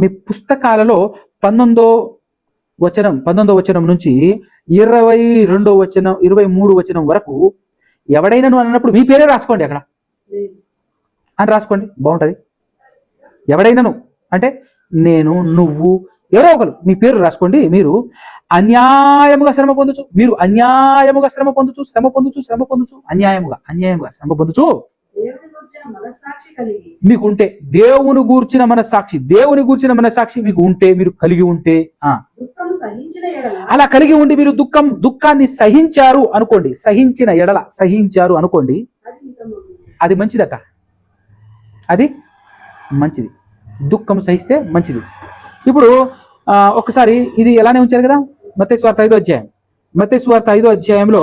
మీ పుస్తకాలలో 19వ వచనం నుంచి 22వ వచనం, 23వ వచనం వరకు ఎవడైనాను అన్నప్పుడు మీ పేరే రాసుకోండి అక్కడ అని రాసుకోండి, బాగుంటుంది. ఎవడైనాను అంటే నేను, నువ్వు, ఎవరో ఒకరు మీ పేరు రాసుకోండి. మీరు అన్యాయముగా శ్రమ పొందుచు, అన్యాయముగా శ్రమ పొందుచు మీకుంటే, దేవుని గూర్చిన మనస్సాక్షి మీకు ఉంటే, మీరు కలిగి ఉంటే, అలా కలిగి ఉండి మీరు దుఃఖాన్ని సహించారు అనుకోండి, అది మంచిదట. అది మంచిది, దుఃఖం సహిస్తే మంచిది. ఇప్పుడు ఒకసారి ఇది ఎలానే ఉంచారు కదా, మత్తయి సువార్త 5వ అధ్యాయంలో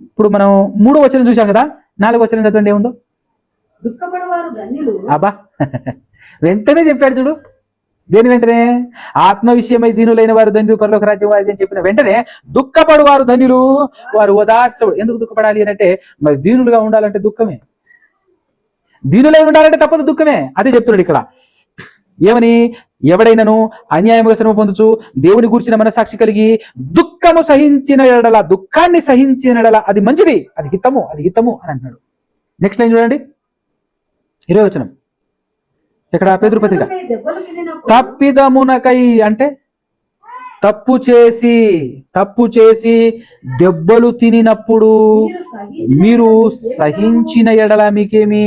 ఇప్పుడు మనం 3వ వచనం చూసాం కదా. 4వ వచనం చదవండి, ఏముందో? అబ్బా, వెంటనే చెప్పాడు చూడు. దేని వెంటనే? ఆత్మ విషయమై దీనులైన వారు ధన్యులు, పరలోక రాజ్యం వారిది అని చెప్పిన వెంటనే దుఃఖపడు వారు ధన్యులు, వారు ఓదార్చబడు. ఎందుకు దుఃఖపడాలి అని అంటే, మరి దీనులుగా ఉండాలంటే దుఃఖమే, దీనులై ఉండాలంటే తప్పదు దుఃఖమే. అదే చెప్తున్నాడు ఇక్కడ. ఏమని? ఎవడైనను అన్యాయముగా శ్రమ పొందుచు దేవుని గూర్చిన మనసాక్షి కలిగి దుఃఖము సహించిన ఎడల, దుఃఖాన్ని సహించిన ఎడల అది మంచిది, అది హితము అని అంటున్నాడు. నెక్స్ట్ లైన్ చూడండి, 20వ వచనం. ఇక్కడ పేతురు పత్రిక. తప్పిదమునకై అంటే తప్పు చేసి దెబ్బలు తినినప్పుడు మీరు సహించిన ఎడల మీకేమి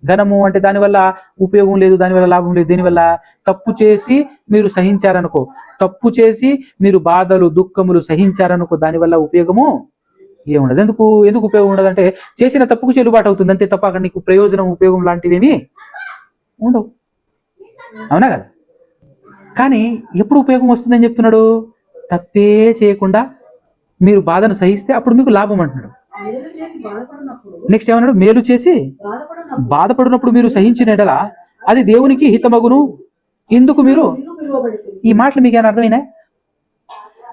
ఘనము, అంటే దానివల్ల ఉపయోగం లేదు, దానివల్ల లాభం లేదు. దీనివల్ల తప్పు చేసి మీరు సహించారనుకో, తప్పు చేసి మీరు బాధలు దుఃఖములు సహించారనుకో, దానివల్ల ఉపయోగము ఏముండదు. ఎందుకు ఉపయోగం ఉండదు అంటే చేసిన తప్పుకు చెల్లుబాటు అవుతుంది అంతే తప్ప అక్కడ నీకు ప్రయోజనం ఉపయోగం లాంటివేమి ఉండవు. అవునా కదా? కానీ ఎప్పుడు ఉపయోగం వస్తుందని చెప్తున్నాడు? తప్పే చేయకుండా మీరు బాధను సహిస్తే అప్పుడు మీకు లాభం అంటున్నాడు. నెక్స్ట్ ఏమన్నాడు? మేలు చేసి బాధపడినప్పుడు మీరు సహించిన ఎడల అది దేవునికి హితమగును, ఇందుకు మీరు. ఈ మాటలు మీకు ఏమైనా అర్థమైనా?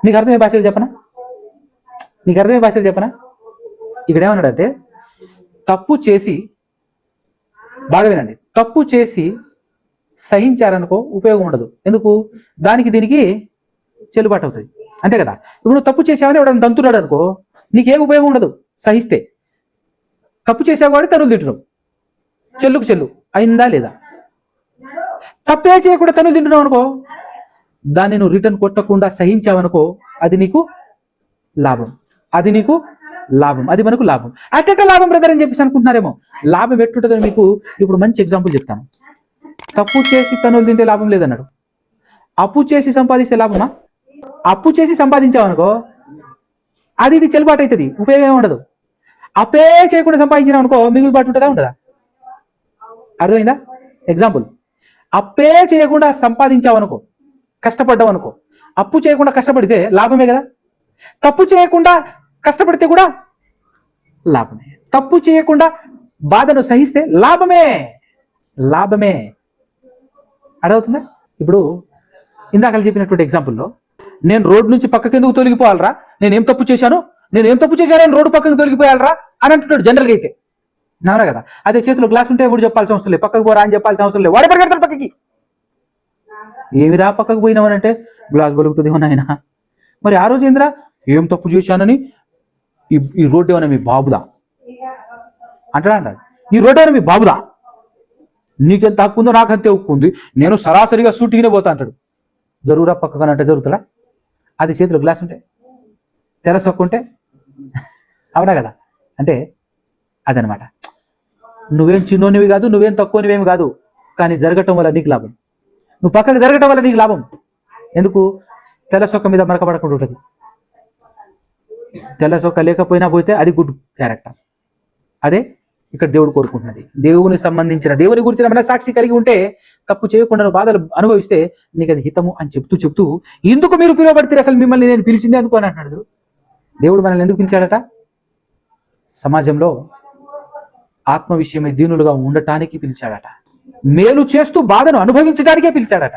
మీకు అర్థమయ్యే భాషలు చెప్పనా? ఇక్కడ ఏమన్నాడంటే తప్పు చేసి, బాగా వినండి, తప్పు చేసి సహించారనుకో ఉపయోగం ఉండదు. ఎందుకు? దానికి దీనికి చెల్లుబాటు అవుతుంది అంతే కదా. ఇప్పుడు తప్పు చేసావని ఎవడన్నా తంతున్నాడు అనుకో, నీకే ఉపయోగం ఉండదు సహిస్తే. తప్పు చేసేవాడు తనులు తింటున్నావు, చెల్లుకు చెల్లు అయిందా లేదా? తప్పే చేయకుండా తనులు తింటున్నావు అనుకో, దాన్ని నువ్వు రిటర్న్ కొట్టకుండా సహించావనుకో, అది నీకు లాభం, అది మనకు లాభం. అట్టెట్ట లాభం బ్రదర్ అని చెప్పేసి అనుకుంటున్నారేమో. లాభం ఎట్టుంటుందని మీకు ఇప్పుడు మంచి ఎగ్జాంపుల్ చెప్తాను. తప్పు చేసి తనులు తింటే లాభం లేదన్నాడు. అప్పు చేసి సంపాదిస్తే లాభమా? అప్పు చేసి సంపాదించావనుకో అది ఇది చెల్లుబాటు అవుతుంది, ఉపయోగం ఉండదు. అప్పే చేయకుండా సంపాదించినావు అనుకో మిగులుబాటు ఉంటుందా ఉండదా? అర్థమైందా? ఎగ్జాంపుల్, అప్పే చేయకుండా సంపాదించావనుకో, కష్టపడ్డావు అనుకో, అప్పు చేయకుండా కష్టపడితే లాభమే కదా. తప్పు చేయకుండా కష్టపడితే కూడా లాభమే. తప్పు చేయకుండా బాధను సహిస్తే లాభమే. అర్థమవుతుందా? ఇప్పుడు ఇందాక చెప్పినటువంటి ఎగ్జాంపుల్లో నేను రోడ్డు నుంచి పక్కకి ఎందుకు తొలగిపోవాలరా, నేనేం తప్పు చేశాను అని రోడ్డు పక్కకి తొలగిపోయాలరా అని అంటున్నాడు జనరల్గా అయితే. అవునా కదా? అదే చేతిలో గ్లాస్ ఉంటే ఎవరు చెప్పాల్సిన అవసరం లేదు, పక్కకు పోరా అని చెప్పాల్సిన అవసరం లేదు, వాడే పరిగెడతాడు పక్కకి. ఏమిరా పక్కకు పోయినామనంటే గ్లాస్ బలుగుతుంది నాయన. మరి ఆ రోజు ఏందిరా, ఏం తప్పు చేశానని ఈ రోడ్డు ఏమైనా మీ బాబుదా అంటాడు. ఈ రోడ్డు ఏమైనా మీ బాబుదా, నీకెంత హక్కు ఉందో నాకు అంతే హక్కు ఉంది, నేను సరాసరిగా సూటిగానే పోతా అంటాడు. జరుగురా పక్కగా అంటే జరుగుతాడా? అది చేతిలో గ్లాస్ ఉంటే, తెరసొక్కుంటే, అవునా కదా? అంటే అదనమాట. నువ్వేం చిన్నోనివి కాదు, నువ్వేం తక్కువనివేమి కాదు, కానీ జరగటం వల్ల నీకు లాభం. నువ్వు పక్కకు జరగటం వల్ల నీకు లాభం. ఎందుకు? తెల్లసొక్క మీద మరకబడకుండా ఉంటుంది. తెల్లసొక్క లేకపోయినా పోతే అది గుడ్ క్యారెక్టర్. అదే ఇక్కడ దేవుడు కోరుకుంటున్నది. దేవుని గురించిన మనసాక్షి కలిగి ఉంటే, తప్పు చేయకుండా బాధలు అనుభవిస్తే నీకు అది హితము అని చెప్తూ ఎందుకు మీరు పిలువబడితే అసలు మిమ్మల్ని నేను పిలిచింది అందుకు అని అంటున్నాడు. దేవుడు మనల్ని ఎందుకు పిలిచాడట? సమాజంలో ఆత్మ విషయమై దీనులుగా ఉండటానికి పిలిచాడట. మేలు చేస్తూ బాధను అనుభవించడానికే పిలిచాడట.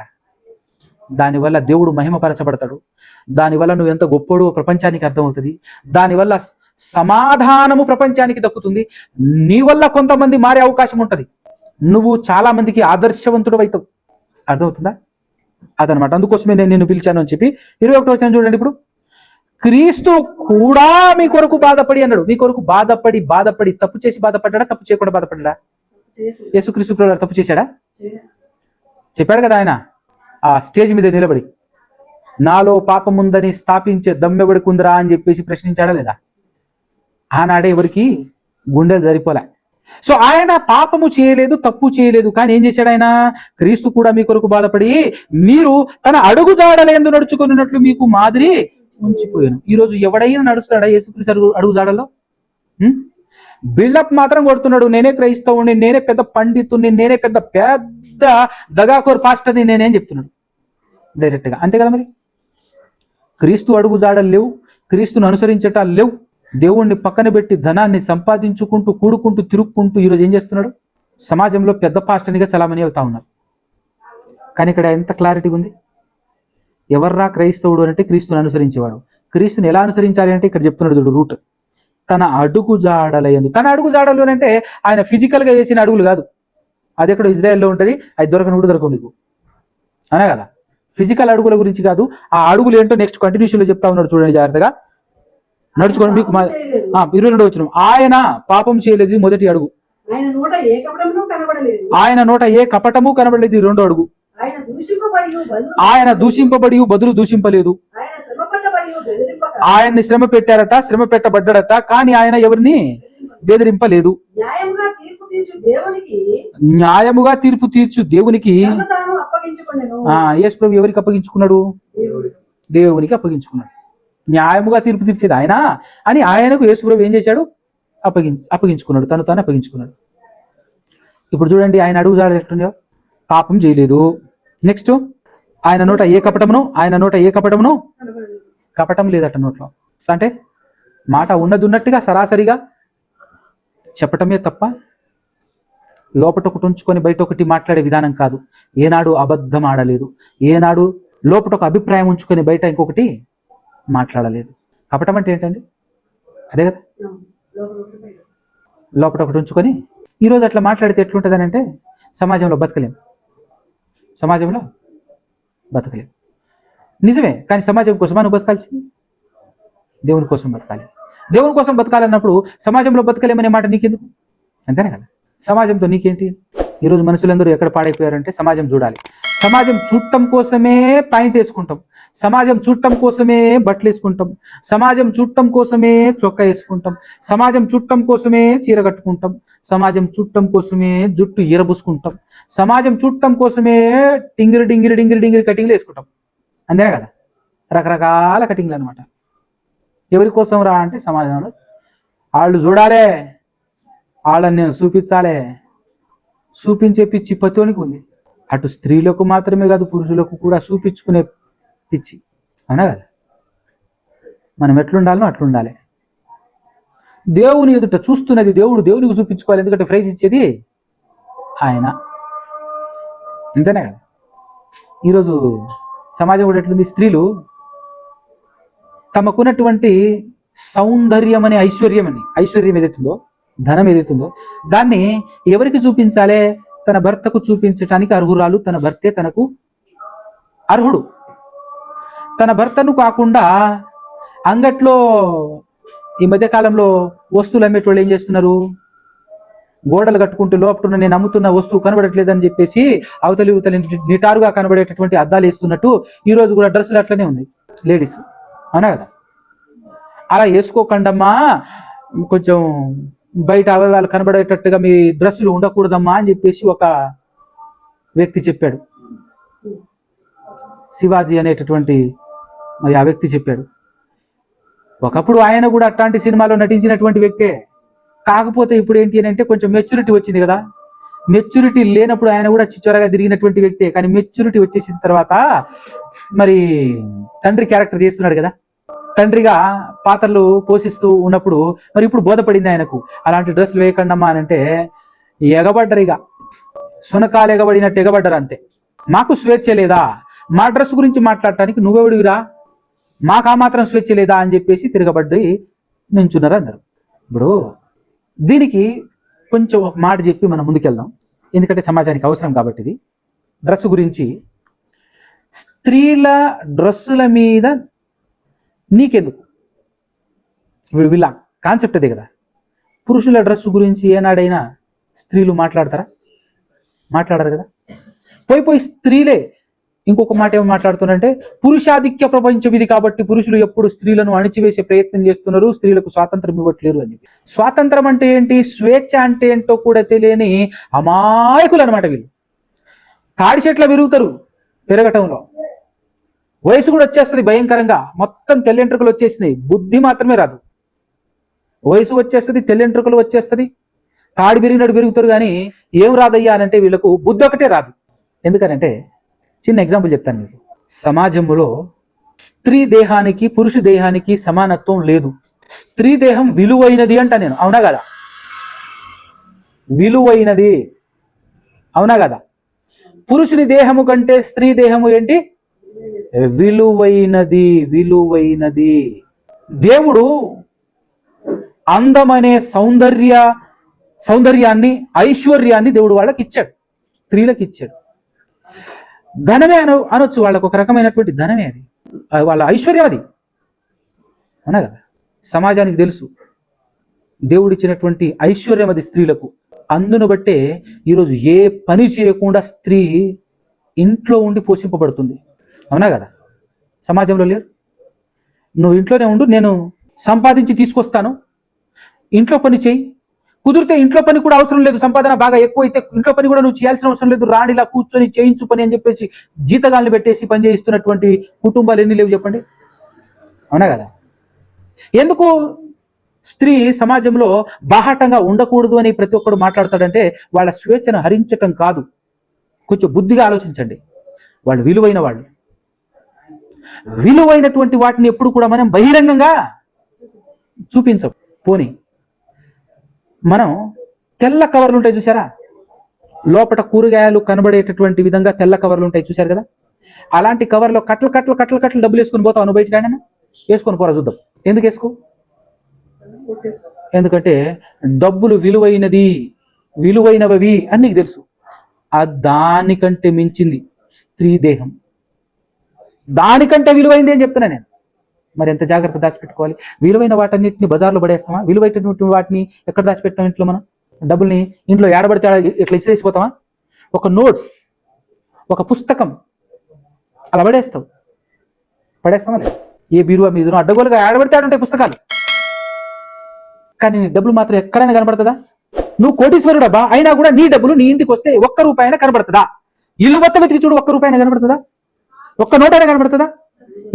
దానివల్ల దేవుడు మహిమపరచబడతాడు. దానివల్ల నువ్వు ఎంత గొప్పడో ప్రపంచానికి అర్థమవుతుంది. దానివల్ల సమాధానము ప్రపంచానికి దక్కుతుంది. నీ వల్ల కొంతమంది మారే అవకాశం ఉంటుంది. నువ్వు చాలా మందికి ఆదర్శవంతుడు అవుతావు. అర్థమవుతుందా? అదనమాట. అందుకోసమే నేను నిన్ను పిలిచాను అని చెప్పి 21వ వచనం చూడండి. ఇప్పుడు క్రీస్తు కూడా మీ కొరకు బాధపడి అన్నాడు. మీ కొరకు బాధపడి తప్పు చేసి బాధపడ్డా, తప్పు చేయకుండా బాధపడ్డా? యేసుక్రీస్తు ప్రభువు తప్పు చేశాడా? చెప్పాడు కదా ఆయన ఆ స్టేజ్ మీద నిలబడి, నాలో పాపం ఉందని స్థాపించే దమ్మెబడికుందరా అని చెప్పేసి ప్రశ్నించాడా లేదా? ఆనాడే ఎవరికి గుండెలు సరిపోలే. సో ఆయన పాపము చేయలేదు, తప్పు చేయలేదు, కానీ ఏం చేశాడు ఆయన? క్రీస్తు కూడా మీ కొరకు బాధపడి మీరు తన అడుగు జాడలందు నడుచుకున్నట్లు మీకు మాదిరి ఉంచిపోయాను. ఈరోజు ఎవడైనా నడుస్తాడా యేసుక్రీస్తు అడుగు జాడలో? బిల్డప్ మాత్రం కొడుతున్నాడు. నేనే క్రైస్తవుని, నేనే పెద్ద పండితుని, నేనే పెద్ద దగాకోర్ పాస్టర్ని నేనేం చెప్తున్నాడు డైరెక్ట్గా. అంతే కదా? మరి క్రీస్తు అడుగు జాడలు లేవు, క్రీస్తును అనుసరించటాలు లేవు. దేవుణ్ణి పక్కన పెట్టి ధనాన్ని సంపాదించుకుంటూ కూడుకుంటూ తిరుక్కుంటూ ఈరోజు ఏం చేస్తున్నాడు? సమాజంలో పెద్ద పాస్టర్నిగా చలామణి అవుతా ఉన్నారు. కానీ ఇక్కడ ఎంత క్లారిటీ ఉంది? ఎవర్రా క్రైస్తవుడు అంటే క్రీస్తుని అనుసరించేవాడు. క్రీస్తుని ఎలా అనుసరించాలి అంటే ఇక్కడ చెప్తున్నాడు చూడు రూట్. తన అడుగు జాడలయందు. తన అడుగు జాడలు అంటే ఆయన ఫిజికల్గా చేసిన అడుగులు కాదు. అది ఎక్కడ ఇజ్రాయెల్లో ఉంటుంది. అది దొరకని కూడా దొరకవు నీకు. అనే కదా. ఫిజికల్ అడుగుల గురించి కాదు, ఆ అడుగులు ఏంటో నెక్స్ట్ కంటిన్యూషన్లో చెప్తా ఉన్నాడు చూడండి జాగ్రత్తగా. నడుచుకోండి మీకు 22 వచనం. ఆయన పాపం చేయలేదు, మొదటి అడుగు. ఆయన నోట ఏ కపటము కనబడలేదు, రెండో అడుగు. ఆయన దూషింపబడి బదులు దూషింపలేదు. ఆయన్ని శ్రమ పెట్టారట, శ్రమ పెట్టబడ్డాడట, కానీ ఆయన ఎవరిని బెదిరింపలేదు. న్యాయముగా తీర్పు తీర్చు దేవునికి యేసు ప్రభు ఎవరికి అప్పగించుకున్నాడు? దేవునికి అప్పగించుకున్నాడు. న్యాయముగా తీర్పు తీర్చేది ఆయన అని ఆయనకు యేసు ప్రభు ఏం చేశాడు? అప్పగించుకున్నాడు, తను తాను అప్పగించుకున్నాడు. ఇప్పుడు చూడండి ఆయన అడుగు జాడేస్తుండో, పాపం చేయలేదు. నెక్స్ట్ ఆయన నోట ఏ కపటమును కపటం లేదట నోట్లో. అంటే మాట ఉన్నది ఉన్నట్టుగా సరాసరిగా చెప్పటమే తప్ప లోపట ఒకటి ఉంచుకొని బయట ఒకటి మాట్లాడే విధానం కాదు. ఏనాడు అబద్ధం ఆడలేదు, ఏనాడు లోపట ఒక అభిప్రాయం ఉంచుకొని బయట ఇంకొకటి మాట్లాడలేదు. కపటం అంటే ఏంటండి? అదే కదా, లోపట ఒకటి ఉంచుకొని ఈరోజు అట్లా మాట్లాడితే ఎట్లుంటుందని అంటే సమాజంలో బతకలేం. నిజమే, కానీ సమాజం కోసమా నువ్వు బతకాల్సింది? దేవుని కోసం బతకాలి. దేవుని కోసం బతకాలన్నప్పుడు సమాజంలో బతకలేమనే మాట నీకెందుకు? అంతేనే కదా. సమాజంతో నీకేంటి? ఈరోజు మనుషులందరూ ఎక్కడ పాడైపోయారంటే సమాజం చూడాలి. సమాజం చూడటం కోసమే పాయింట్ వేసుకుంటాం, సమాజం చూడటం కోసమే బట్టలు వేసుకుంటాం, సమాజం చూడటం కోసమే చొక్కా వేసుకుంటాం, సమాజం చూడటం కోసమే చీర కట్టుకుంటాం, సమాజం చూడటం కోసమే జుట్టు ఈరబూసుకుంటాం, సమాజం చూడటం కోసమే డింగిరి డింగిరి డింగిరి డింగిరి కటింగ్లు వేసుకుంటాం. అంతేనే కదా, రకరకాల కటింగ్లు అనమాట. ఎవరి కోసం రా అంటే సమాజంలో వాళ్ళు చూడాలే, వాళ్ళని నేను చూపించాలే, చూపించే పిచ్చి పతోనికి ఉంది. అటు స్త్రీలకు మాత్రమే కాదు, పురుషులకు కూడా చూపించుకునే పిచ్చి, అవునా కదా. మనం ఎట్లుండాలో అట్లుండాలి. దేవుని ఎదుట చూస్తున్నది దేవుడు, దేవునికి చూపించుకోవాలి. ఎందుకంటే ప్రైజ్ ఇచ్చేది ఆయన, అంతేనే కదా. ఈరోజు సమాజం కూడా ఎట్లుంది? స్త్రీలు తమకున్నటువంటి సౌందర్యం అనే ఐశ్వర్యం ఏదైతుందో, ధనం ఏదైతుందో దాన్ని ఎవరికి చూపించాలి? తన భర్తకు చూపించటానికి అర్హురాలు తన భర్తే తనకు అర్హుడు. తన భర్తను కాకుండా అంగట్లో ఈ మధ్యకాలంలో వస్తువులు అమ్మేటోళ్ళు ఏం చేస్తున్నారు? గోడలు కట్టుకుంటూ లోపల నేను అమ్ముతున్న వస్తువు కనబడట్లేదని చెప్పేసి అవతలి నిటారుగా కనబడేటటువంటి అద్దాలు వేస్తున్నట్టు ఈరోజు కూడా డ్రెస్సులు అట్లనే ఉంది లేడీస్, అవునా కదా. అలా వేసుకోకండమ్మా, కొంచెం బయట అవయవాలు కనబడేటట్టుగా మీ డ్రెస్సులు ఉండకూడదమ్మా అని చెప్పేసి ఒక వ్యక్తి చెప్పాడు. శివాజీ అనేటటువంటి మరి ఆ వ్యక్తి చెప్పాడు. ఒకప్పుడు ఆయన కూడా అట్లాంటి సినిమాలో నటించినటువంటి వ్యక్తే. కాకపోతే ఇప్పుడు ఏంటి అని అంటే కొంచెం మెచ్యూరిటీ వచ్చింది కదా. మెచ్యూరిటీ లేనప్పుడు ఆయన కూడా చిచ్చోరగా తిరిగినటువంటి వ్యక్తే. కానీ మెచ్యూరిటీ వచ్చేసిన తర్వాత మరి తండ్రి క్యారెక్టర్ చేస్తున్నాడు కదా. తండ్రిగా పాత్రలు పోషిస్తూ ఉన్నప్పుడు మరి ఇప్పుడు బోధపడింది ఆయనకు, అలాంటి డ్రెస్సులు వేయకండమ్మా అని అంటే ఎగబడ్డరు. ఇక సునకాలు ఎగబడినట్టు ఎగబడ్డరు అంతే. మాకు స్వేచ్ఛ లేదా? మా డ్రెస్ గురించి మాట్లాడటానికి నువ్వెవడివిరా? మాకు ఆ మాత్రం స్వేచ్ఛ లేదా అని చెప్పేసి తిరగబడ్డి నించున్నారు అందరు. ఇప్పుడు దీనికి కొంచెం ఒక మాట చెప్పి మనం ముందుకెళ్దాం, ఎందుకంటే సమాజానికి అవసరం కాబట్టి. ఇది డ్రెస్ గురించి, స్త్రీల డ్రెస్సుల మీద నీకెందుకు? ఇప్పుడు వీళ్ళ కాన్సెప్ట్ అదే కదా. పురుషుల డ్రెస్సు గురించి ఏనాడైనా స్త్రీలు మాట్లాడతారా? మాట్లాడరు కదా. పోయి స్త్రీలే ఇంకొక మాట ఏమో మాట్లాడుతున్నారంటే పురుషాధిక్య ప్రపంచం ఇది కాబట్టి పురుషులు ఎప్పుడు స్త్రీలను అణిచివేసే ప్రయత్నం చేస్తున్నారు, స్త్రీలకు స్వాతంత్రం ఇవ్వట్లేరు అని చెప్పి. స్వాతంత్రం అంటే ఏంటి, స్వేచ్ఛ అంటే ఏంటో కూడా తెలియని అమాయకులు అనమాట వీళ్ళు. తాడి చెట్ల పెరుగుతారు, పెరగటంలో వయసు కూడా వచ్చేస్తుంది భయంకరంగా. మొత్తం తెల్లెంట్రుకలు వచ్చేసినాయి, బుద్ధి మాత్రమే రాదు. వయసు వచ్చేస్తుంది, తెల్లెంట్రుకలు వచ్చేస్తుంది, తాడి పెరిగినట్టు పెరుగుతారు, కానీ ఏం రాదయ్యా అని అంటే వీళ్ళకు బుద్ధి ఒకటే రాదు. ఎందుకనంటే చిన్న ఎగ్జాంపుల్ చెప్తాను మీకు. సమాజంలో స్త్రీ దేహానికి పురుష దేహానికి సమానత్వం లేదు. స్త్రీ దేహం విలువైనది అంట నేను, అవునా కదా? విలువైనది, అవునా కదా? పురుషుని దేహము కంటే స్త్రీ దేహము ఏంటి? విలువైనది. దేవుడు అందమనే సౌందర్యాన్ని ఐశ్వర్యాన్ని దేవుడు వాళ్ళకి ఇచ్చాడు, స్త్రీలకు ఇచ్చాడు. ధనమే అనొచ్చు, వాళ్ళకు ఒక రకమైనటువంటి ధనమే అది, వాళ్ళ ఐశ్వర్యం అది, అవునా కదా. సమాజానికి తెలుసు దేవుడిచ్చినటువంటి ఐశ్వర్యం అది స్త్రీలకు. అందును బట్టే ఈరోజు ఏ పని చేయకుండా స్త్రీ ఇంట్లో ఉండి పోషింపబడుతుంది, అవునా కదా. సమాజంలో లేరు, నువ్వు ఇంట్లోనే ఉండు, నేను సంపాదించి తీసుకొస్తాను, ఇంట్లో పని చేయి, కుదిరితే ఇంట్లో పని కూడా అవసరం లేదు, సంపాదన బాగా ఎక్కువైతే ఇంట్లో పని కూడా నువ్వు చేయాల్సిన అవసరం లేదు, రాణిలా కూర్చొని చేయించు పని అని చెప్పేసి జీతగాళ్ళని పెట్టేసి పని చేయిస్తున్నటువంటి కుటుంబాలు ఎన్ని లేవు చెప్పండి, అవునా కదా. ఎందుకు స్త్రీ సమాజంలో బాహాటంగా ఉండకూడదు అని ప్రతి ఒక్కరు మాట్లాడతాడంటే వాళ్ళ స్వేచ్ఛను హరించటం కాదు. కొంచెం బుద్ధిగా ఆలోచించండి. వాళ్ళు విలువైనటువంటి వాటిని ఎప్పుడు కూడా మనం బహిరంగంగా చూపించం. పోనీ మనం తెల్ల కవర్లు ఉంటాయి చూసారా, లోపల కూరగాయలు కనబడేటటువంటి విధంగా తెల్ల కవర్లు ఉంటాయి చూసారు కదా, అలాంటి కవర్లో కట్టలు డబ్బులు వేసుకొని పోతావు నువ్వు, బయటకు ఆయన వేసుకొని పోరా చూద్దాం. ఎందుకు వేసుకో? ఎందుకంటే డబ్బులు విలువైనవి అని నీకు తెలుసు. దానికంటే మించింది స్త్రీ దేహం, దానికంటే విలువైంది అని చెప్తున్నా నేను. మరి ఎంత జాగ్రత్త దాచిపెట్టుకోవాలి. విలువైన వాటన్నిటిని బజార్లో పడేస్తామా? విలువైనటువంటి వాటిని ఎక్కడ దాచిపెడతాం? ఇంట్లో మనం డబ్బుల్ని ఇంట్లో ఏడబడితే ఇట్లా ఇసిరేసిపోతామా? ఒక నోట్స్, ఒక పుస్తకం అలా పడేస్తామా లేదు? ఏ బీరువా మీద అడ్డగోలుగా ఏడబడితే ఆడుంటాయి పుస్తకాలు, కానీ నీ డబ్బులు మాత్రం ఎక్కడైనా కనబడుతుందా? నువ్వు కోటీశ్వరుడు అబ్బా, అయినా కూడా నీ డబ్బులు నీ ఇంటికి వస్తే ఒక్క రూపాయి కనబడుతుందా? ఇల్లు మొత్తం వెతికి చూడు, ఒక్క రూపాయి కనబడుతుందా? ఒక్క నోటైనా కనబడుతుందా?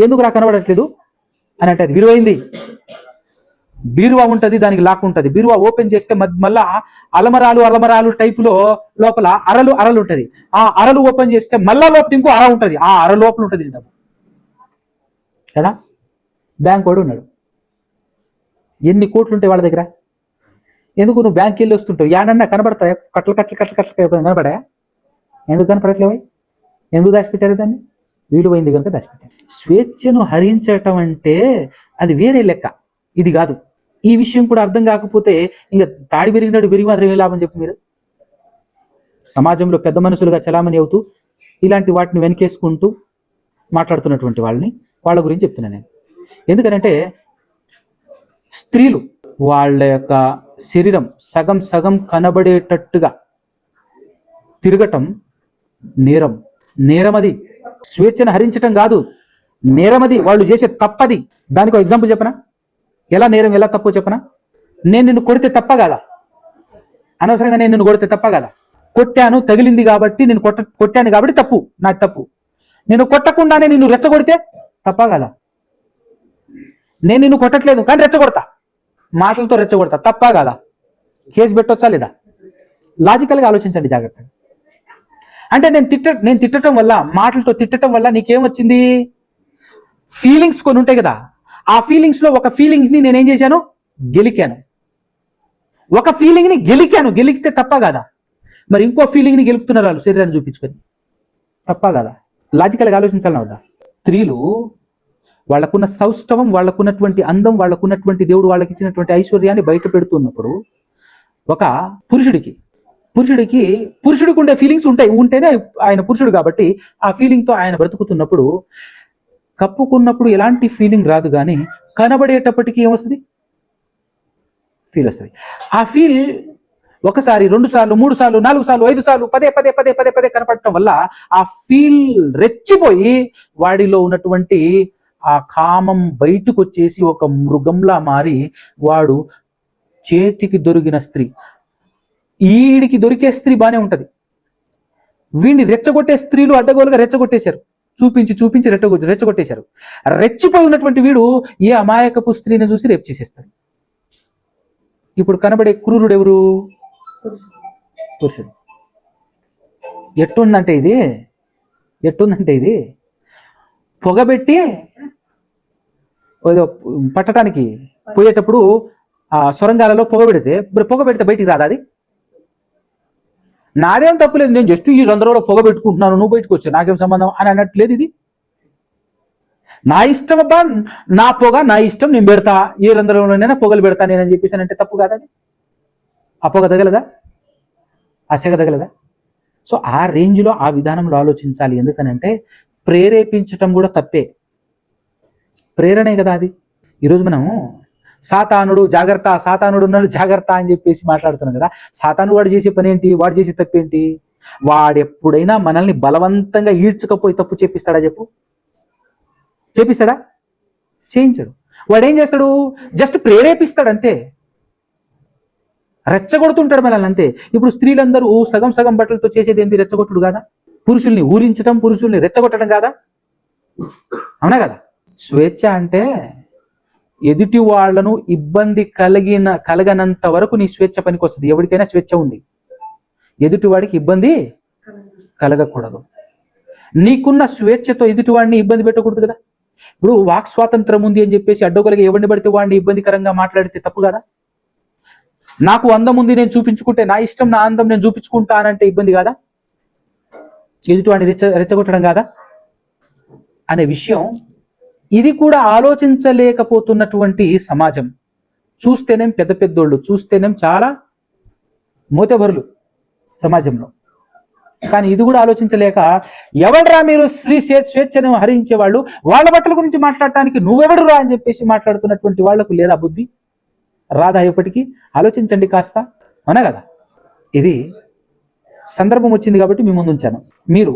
ఎందుకు రా కనబడట్లేదు అని అంటే అది విలువైంది. బీరువా ఉంటుంది, దానికి లాక్ ఉంటుంది. బీరువా ఓపెన్ చేస్తే మళ్ళా అలమరాలు టైపులో లోపల అరలు ఉంటుంది. ఆ అరలు ఓపెన్ చేస్తే మళ్ళా లోపల ఇంకో అర ఉంటుంది, ఆ అర లోపల ఉంటుంది డబ్బు కదా. బ్యాంక్ వాడు ఉన్నాడు, ఎన్ని కోట్లు ఉంటాయి వాళ్ళ దగ్గర. ఎందుకు నువ్వు బ్యాంక్కి వెళ్ళి వస్తుంటావు, ఏడన్నా కనబడతాయా? కట్టలు కనబడాయా? ఎందుకు కనపడట్లేవా? ఎందుకు దాచిపెట్టారు దాన్ని? విలువైంది కనుక దాచిపెట్టారు. స్వేచ్ఛను హరించటం అంటే అది వేరే లెక్క, ఇది కాదు. ఈ విషయం కూడా అర్థం కాకపోతే ఇంకా తాడి పెరిగినాడు పెరిగి మాత్రం ఏం లాభం చెప్పు మీరు. సమాజంలో పెద్ద మనుషులుగా చలామణి అవుతూ ఇలాంటి వాటిని వెనకేసుకుంటూ మాట్లాడుతున్నటువంటి వాళ్ళ గురించి చెప్తున్నాను నేను. ఎందుకనంటే స్త్రీలు వాళ్ళ యొక్క శరీరం సగం కనబడేటట్టుగా తిరగటం నేరం అది. స్వేచ్ఛను హరించటం కాదు, నేరం అది. వాళ్ళు చేసే తప్పది. దానికి ఒక ఎగ్జాంపుల్ చెప్పనా? ఎలా నేరం ఎలా తప్పు చెప్పనా? నేను నిన్ను కొడితే తప్ప కదా, అనవసరంగా నేను నిన్ను కొడితే తప్ప కదా. కొట్టాను, తగిలింది కాబట్టి నేను కొట్టాను కాబట్టి తప్పు, నాకు తప్పు. నేను కొట్టకుండానే నిన్ను రెచ్చగొడితే తప్ప కదా. నేను నిన్ను కొట్టట్లేదు కానీ రెచ్చగొడతా, మాటలతో రెచ్చగొడతా, తప్ప కదా. కేసు పెట్టొచ్చా లేదా? లాజికల్గా ఆలోచించండి జాగ్రత్తగా. అంటే నేను తిట్టడం వల్ల, మాటలతో తిట్టడం వల్ల నీకేమొచ్చింది? ఫీలింగ్స్ కొన్ని ఉంటాయి కదా, ఆ ఫీలింగ్స్ లో ఒక ఫీలింగ్స్ ని నేనేం చేశాను? గెలికాను. ఒక ఫీలింగ్ ని గెలికితే తప్ప కదా. మరి ఇంకో ఫీలింగ్ ని గెలుపుతున్నారు వాళ్ళు శరీరాన్ని చూపించుకొని, తప్ప కదా. లాజికల్గా ఆలోచించాలని వద్దా? స్త్రీలు వాళ్ళకున్న సౌష్ఠవం, వాళ్ళకున్నటువంటి అందం, వాళ్ళకున్నటువంటి దేవుడు వాళ్ళకి ఇచ్చినటువంటి ఐశ్వర్యాన్ని బయట పెడుతున్నప్పుడు ఒక పురుషుడికి ఉండే ఫీలింగ్స్ ఉంటేనే ఆయన పురుషుడు కాబట్టి ఆ ఫీలింగ్తో ఆయన బ్రతుకుతున్నప్పుడు, కప్పుకున్నప్పుడు ఎలాంటి ఫీలింగ్ రాదు, కానీ కనబడేటప్పటికీ ఏమొస్తుంది? ఫీల్ వస్తుంది. ఆ ఫీల్ ఒకసారి, 2 సార్లు, 3 సార్లు, 4 సార్లు, 5 సార్లు పదే కనపడటం వల్ల ఆ ఫీల్ రెచ్చిపోయి వాడిలో ఉన్నటువంటి ఆ కామం బయటకు వచ్చేసి ఒక మృగంలా మారి వాడు చేతికి దొరికిన స్త్రీ, ఈడికి దొరికే స్త్రీ బానే ఉంటది, వీడిని రెచ్చగొట్టే స్త్రీలు అడ్డగోలుగా రెచ్చగొట్టేశారు, చూపించి రెచ్చగొట్టేశారు. రెచ్చిపోయి ఉన్నటువంటి వీడు ఏ అమాయకపు స్త్రీని చూసి రేపు చేసేస్తాడు. ఇప్పుడు కనబడే క్రూరుడు ఎవరు? పురుషుడు. ఎట్టుందంటే ఇది పొగబెట్టి పట్టడానికి పోయేటప్పుడు ఆ సొరంగాలలో పొగ పెడితే బయటికి రాదా? అది నాదేం తప్పులేదు, నేను జస్ట్ ఈ రంధ్రంలో పొగ పెట్టుకుంటున్నాను, నువ్వు బయటకు వచ్చావు, నాకేం సంబంధం అని అన్నట్లేదు. ఇది నా ఇష్టం అబ్బా, నా పొగ నా ఇష్టం, నేను పెడతా, ఏ రంధ్రంలోనైనా పొగలు పెడతా నేనని చెప్పేసానంటే తప్పు కాదా? అది ఆ పొగ తగలదా? ఆ సెగ తగలదా? సో ఆ రేంజ్లో ఆ విధానంలో ఆలోచించాలి. ఎందుకనంటే ప్రేరేపించటం కూడా తప్పే, ప్రేరణే కదా అది. ఈరోజు మనము సాతానుడు జాగ్రత్త, సాతానుడు ఉన్నాడు జాగ్రత్త అని చెప్పేసి మాట్లాడుతున్నాం కదా. సాతాను వాడు చేసే పని ఏంటి? వాడు చేసే తప్పేంటి? వాడు ఎప్పుడైనా మనల్ని బలవంతంగా ఈడ్చుకపోయి తప్పు చేపిస్తాడా చెప్పు? చేపిస్తాడా? చేయించడు. వాడు ఏం చేస్తాడు? జస్ట్ ప్రేరేపిస్తాడు అంతే, రెచ్చగొడుతుంటాడు మనల్ని అంతే. ఇప్పుడు స్త్రీలందరూ సగం సగం బట్టలతో చేసేది ఏంటి? రెచ్చగొట్టుడు కాదా? పురుషుల్ని ఊరించడం, పురుషుల్ని రెచ్చగొట్టడం కాదా? అవునా కదా? స్వేచ్ఛ అంటే ఎదుటి వాళ్లను ఇబ్బంది కలగనంత వరకు నీ స్వేచ్ఛ పనికి వస్తుంది. ఎవరికైనా స్వేచ్ఛ ఉంది, ఎదుటివాడికి ఇబ్బంది కలగకూడదు. నీకున్న స్వేచ్ఛతో ఎదుటివాడిని ఇబ్బంది పెట్టకూడదు కదా. ఇప్పుడు వాక్ స్వాతంత్రం ఉంది అని చెప్పేసి అడ్డగొలకి ఎవరిని పడితే వాడిని ఇబ్బందికరంగా మాట్లాడితే తప్పు కదా. నాకు అందం ఉంది, నేను చూపించుకుంటే, నా ఇష్టం నా అందం నేను చూపించుకుంటానంటే ఇబ్బంది కాదా? ఎదుటివాడిని రెచ్చగొట్టడం కాదా అనే విషయం. ఇది కూడా ఆలోచించలేకపోతున్నటువంటి సమాజం. చూస్తేనేం పెద్ద పెద్దోళ్ళు, చూస్తేనేం చాలా మోతబరులు సమాజంలో, కానీ ఇది కూడా ఆలోచించలేక ఎవడరా మీరు స్వేచ్ఛను హరించే వాళ్ళు, వాళ్ళ బట్టల గురించి మాట్లాడటానికి నువ్వెవడురా అని చెప్పేసి మాట్లాడుతున్నటువంటి వాళ్లకు లేదా బుద్ధి రాదా? ఎప్పటికీ ఆలోచించండి కాస్త, అవునా కదా. ఇది సందర్భం వచ్చింది కాబట్టి మీ ముందు ఉంచాను. మీరు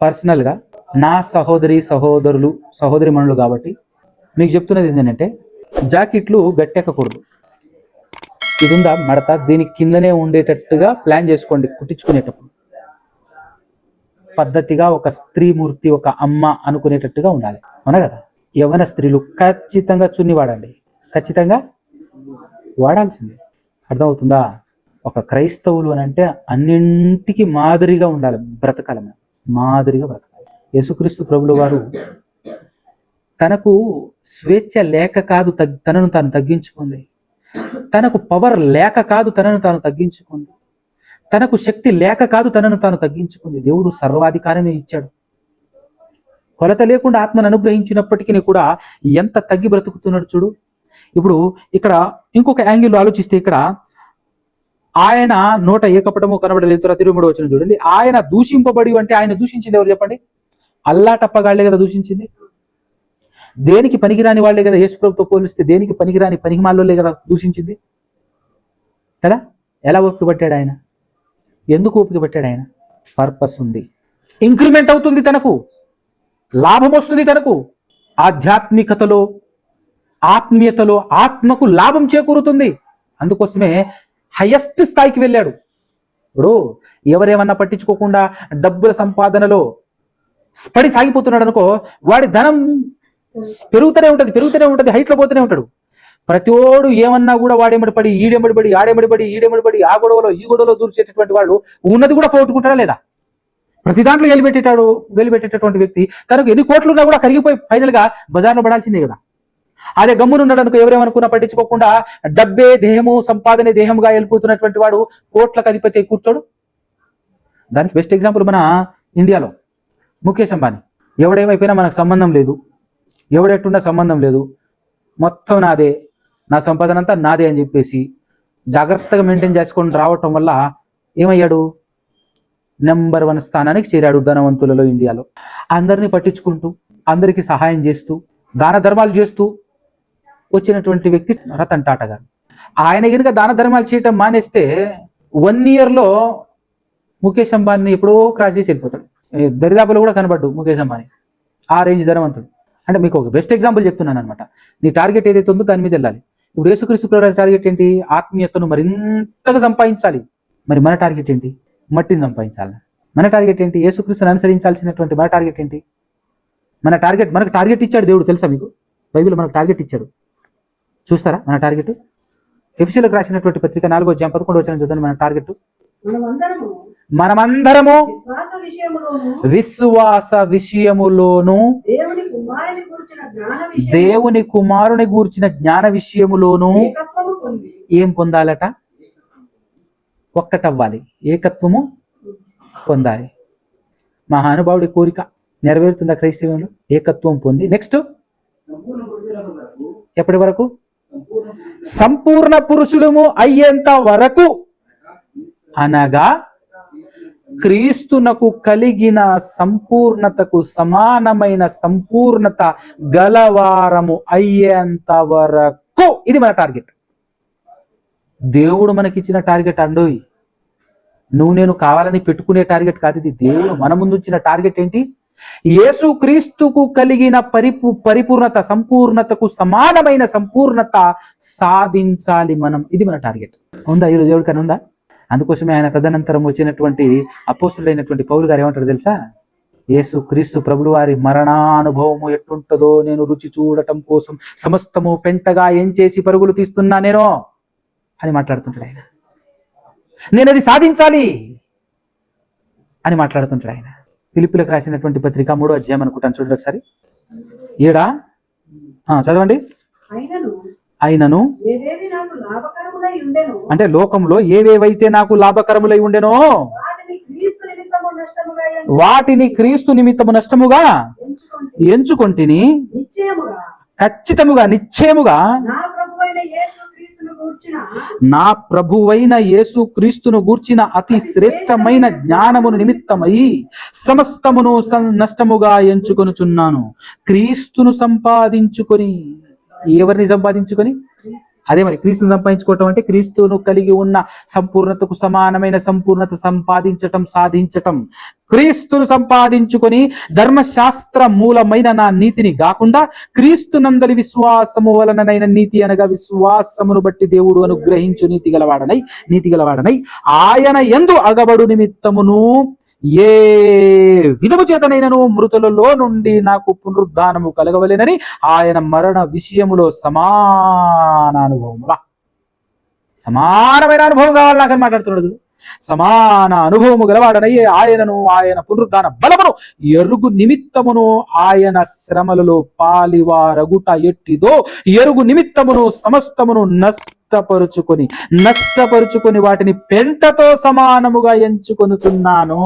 పర్సనల్గా నా సహోదరి మనులు కాబట్టి మీకు చెప్తున్నది ఏంటంటే, జాకెట్లు గట్టెక్కకూడదు. ఇది ఉందా మడత, దీనికి కిందనే ఉండేటట్టుగా ప్లాన్ చేసుకోండి. కుట్టించుకునేటప్పుడు పద్ధతిగా ఒక స్త్రీమూర్తి, ఒక అమ్మ అనుకునేటట్టుగా ఉండాలి, అవునా కదా. యవ్వన స్త్రీలు ఖచ్చితంగా చున్ని వాడండి, ఖచ్చితంగా వాడాల్సిందే. అర్థమవుతుందా? ఒక క్రైస్తవులు అని అంటే అన్నింటికి మాదిరిగా ఉండాలి, బ్రతకాలి, మాదిరిగా బ్రతకాలి. యేసుక్రీస్తు ప్రభుల వారు తనకు స్వేచ్ఛ లేక కాదు తనను తాను తగ్గించుకుంది, తనకు పవర్ లేక కాదు తనను తాను తగ్గించుకుంది, తనకు శక్తి లేక కాదు తనను తాను తగ్గించుకుంది. దేవుడు సర్వాధికారమే ఇచ్చాడు. కొలత లేకుండా ఆత్మను అనుగ్రహించినప్పటికీ కూడా ఎంత తగ్గి బ్రతుకుతున్నాడు చూడు. ఇప్పుడు ఇక్కడ ఇంకొక యాంగిల్ ఆలోచిస్తే, ఇక్కడ ఆయన నోట ఏ కపటమో కనబడలేదు. 23వ వచనం చూడండి. ఆయన దూషింపబడి అంటే ఆయన దూషించింది ఎవరు చెప్పండి? అల్లా టప్పగాళ్లే కదా దూషించింది. దేనికి పనికిరాని వాళ్లే కదా, యేసు ప్రభుతో పోలిస్తే దేనికి పనికిరాని పనికిమాలోలే కదా దూషించింది కదా. ఎలా ఓపిక పట్టాడు ఆయన? ఎందుకు ఓపిక పట్టాడు ఆయన? పర్పస్ ఉంది, ఇంక్రిమెంట్ అవుతుంది, తనకు లాభం వస్తుంది, తనకు ఆధ్యాత్మికతలో, ఆత్మీయతలో ఆత్మకు లాభం చేకూరుతుంది. అందుకోసమే హైయెస్ట్ స్థాయికి వెళ్ళాడు. ఇప్పుడు ఎవరేమన్నా పట్టించుకోకుండా డబ్బుల సంపాదనలో పడి సాగిపోతున్నాడు అనుకో, వాడి ధనం పెరుగుతూనే ఉంటుంది, హైట్లో పోతూనే ఉంటాడు. ప్రతిోడు ఏమన్నా కూడా వాడేమడిపడి, ఈడెమడిపడి, ఈడెమడిపడి ఆ గొడవలో ఈ గొడవలో దూర్చేటటువంటి వాళ్ళు ఉన్నది కూడా పోగొట్టుకుంటారా లేదా? ప్రతి దాంట్లో వెలిపెట్టేటటువంటి వ్యక్తి తనకు ఎన్ని కోట్లున్నా కూడా కరిగిపోయి ఫైనల్ గా బజార్లో పడాల్సిందే కదా. అదే గమ్మునున్నాడు అనుకో, ఎవరేమనుకున్నా పట్టించుకోకుండా డబ్బే దేహము, సంపాదనే దేహంగా వెళ్ళిపోతున్నటువంటి వాడు కోట్లకు అధిపతి కూర్చోడు. దానికి బెస్ట్ ఎగ్జాంపుల్ మన ఇండియాలో ముఖేష్ అంబానీ. ఎవడేమైపోయినా మనకు సంబంధం లేదు, ఎవడెట్టున్నా సంబంధం లేదు, మొత్తం నాదే, నా సంపాదన అంతా నాదే అని చెప్పేసి జాగ్రత్తగా మెయింటైన్ చేసుకొని రావటం వల్ల ఏమయ్యాడు? నెంబర్ 1 స్థానానికి చేరాడు ధనవంతులలో ఇండియాలో. అందరినీ పట్టించుకుంటూ, అందరికీ సహాయం చేస్తూ, దాన ధర్మాలు చేస్తూ వచ్చినటువంటి వ్యక్తి రతన్ టాటా గారు. ఆయన కనుక దాన ధర్మాలు చేయటం మానేస్తే 1 yearలో ముఖేష్ అంబానీ ఎప్పుడో క్రాస్ చేసి వెళ్ళిపోతాడు. దరిదాపులో కూడా కనబడ్డు ముఖేష్ అంబానీ, ఆ రేంజ్ ధనవంతుడు. అంటే మీకు ఒక బెస్ట్ ఎగ్జాంపుల్ చెప్తున్నాను అనమాట. నీ టార్గెట్ ఏదైతే ఉందో దాని మీద వెళ్ళాలి. ఇప్పుడు యేసుక్రీస్తు ప్రభువు టార్గెట్ ఏంటి? ఆత్మీయతను మరింతగా సంపాదించాలి. మరి మన టార్గెట్ ఏంటి? మట్టిని సంపాదించాలి. మన టార్గెట్ ఏంటి? యేసుక్రీస్తుని అనుసరించాల్సినటువంటి మన టార్గెట్ ఏంటి? మనకు టార్గెట్ ఇచ్చాడు దేవుడు, తెలుసా మీకు? బైబిల్ మనకు టార్గెట్ ఇచ్చాడు. చూస్తారా మన టార్గెట్? ఎఫెసీయులకు రాసినటువంటి పత్రిక 4వ అధ్యాయం 11వ వచనం చదవండి. మన టార్గెట్ మనమందరము విశ్వాస విషయములోను, దేవుని కుమారుని గూర్చిన జ్ఞాన విషయములోను ఏం పొందాలట? ఒక్కటవ్వాలి, ఏకత్వము పొందాలి. మహానుభావుడి కోరిక నెరవేరుతుందా క్రైస్తవంలో? ఏకత్వం పొంది నెక్స్ట్ ఎప్పటి వరకు? సంపూర్ణ పురుషులము అయ్యేంత వరకు, అనగా క్రీస్తునకు కలిగిన సంపూర్ణతకు సమానమైన సంపూర్ణత గలవారము అయ్యేంత వరకు. ఇది మన టార్గెట్. దేవుడు మనకిచ్చిన టార్గెట్ అండోయి. నువ్వు నేను కావాలని పెట్టుకునే టార్గెట్ కాదు ఇది. దేవుడు మన ముందు ఇచ్చిన టార్గెట్ ఏంటి? యేసు క్రీస్తుకు కలిగిన పరిపూర్ణత, సంపూర్ణతకు సమానమైన సంపూర్ణత సాధించాలి మనం. ఇది మన టార్గెట్. ఉందా ఈరోజు ఎవరికైనా ఉందా? అందుకోసమే ఆయన తదనంతరం వచ్చినటువంటి అపోస్తుడైనటువంటి పౌలు గారు ఏమంటారు తెలుసా? యేసు క్రీస్తు ప్రభులు వారి మరణానుభవము ఎట్లుంటుందో నేను రుచి చూడటం కోసం సమస్తము పెంటగా ఏం చేసి పరుగులు తీస్తున్నా నేను అని మాట్లాడుతుంటాడు ఆయన. నేను అది సాధించాలి అని మాట్లాడుతుంటాడు ఆయన. ఫిలిప్పీలకు రాసినటువంటి పత్రిక 3వ అధ్యాయం అనుకుంటాను, చూడండి ఒకసారి. 7 చదవండి. అయినను అంటే లోకంలో ఏవేవైతే నాకు లాభకరములై ఉండెనో వాటిని క్రీస్తు నిమిత్తము నష్టముగా ఎంచుకొంటిని, ఖచ్చితముగా నిశ్చయముగా నా ప్రభువైన యేసు క్రీస్తును గూర్చిన అతి శ్రేష్టమైన జ్ఞానమును నిమిత్తమై సమస్తమును నష్టముగా ఎంచుకొనుచున్నాను. క్రీస్తును సంపాదించుకొని. ఎవరిని సంపాదించుకొని? అదే మరి క్రీస్తును సంపాదించుకోవటం అంటే క్రీస్తును కలిగి ఉన్న సంపూర్ణతకు సమానమైన సంపూర్ణత సంపాదించటం, సాధించటం. క్రీస్తును సంపాదించుకొని ధర్మశాస్త్ర మూలమైన నా నీతిని కాకుండా క్రీస్తునందలి విశ్వాసము వలననైన నీతి అనగా విశ్వాసమును బట్టి దేవుడు అనుగ్రహించు నీతి గలవాడనై ఆయన యందు అగబడు నిమిత్తమును ఏ విధము చేతనైనను మృతులలో నుండి నాకు పునరుద్ధానము కలగవలెనని ఆయన మరణ విషయములో సమానమైన అనుభవం కావాలి నాకని మాట్లాడుతున్నాడు. సమాన అనుభవము గలవాడనై ఆయనను ఆయన పునరుద్ధాన బలమును ఎరుగు నిమిత్తమును ఆయన శ్రమలలో పాలివారగుట ఎట్టిదో ఎరుగు నిమిత్తమును సమస్తమును నష్టపరుచుకొని వాటిని పెంటతో సమానముగా ఎంచుకొనుచున్నాను.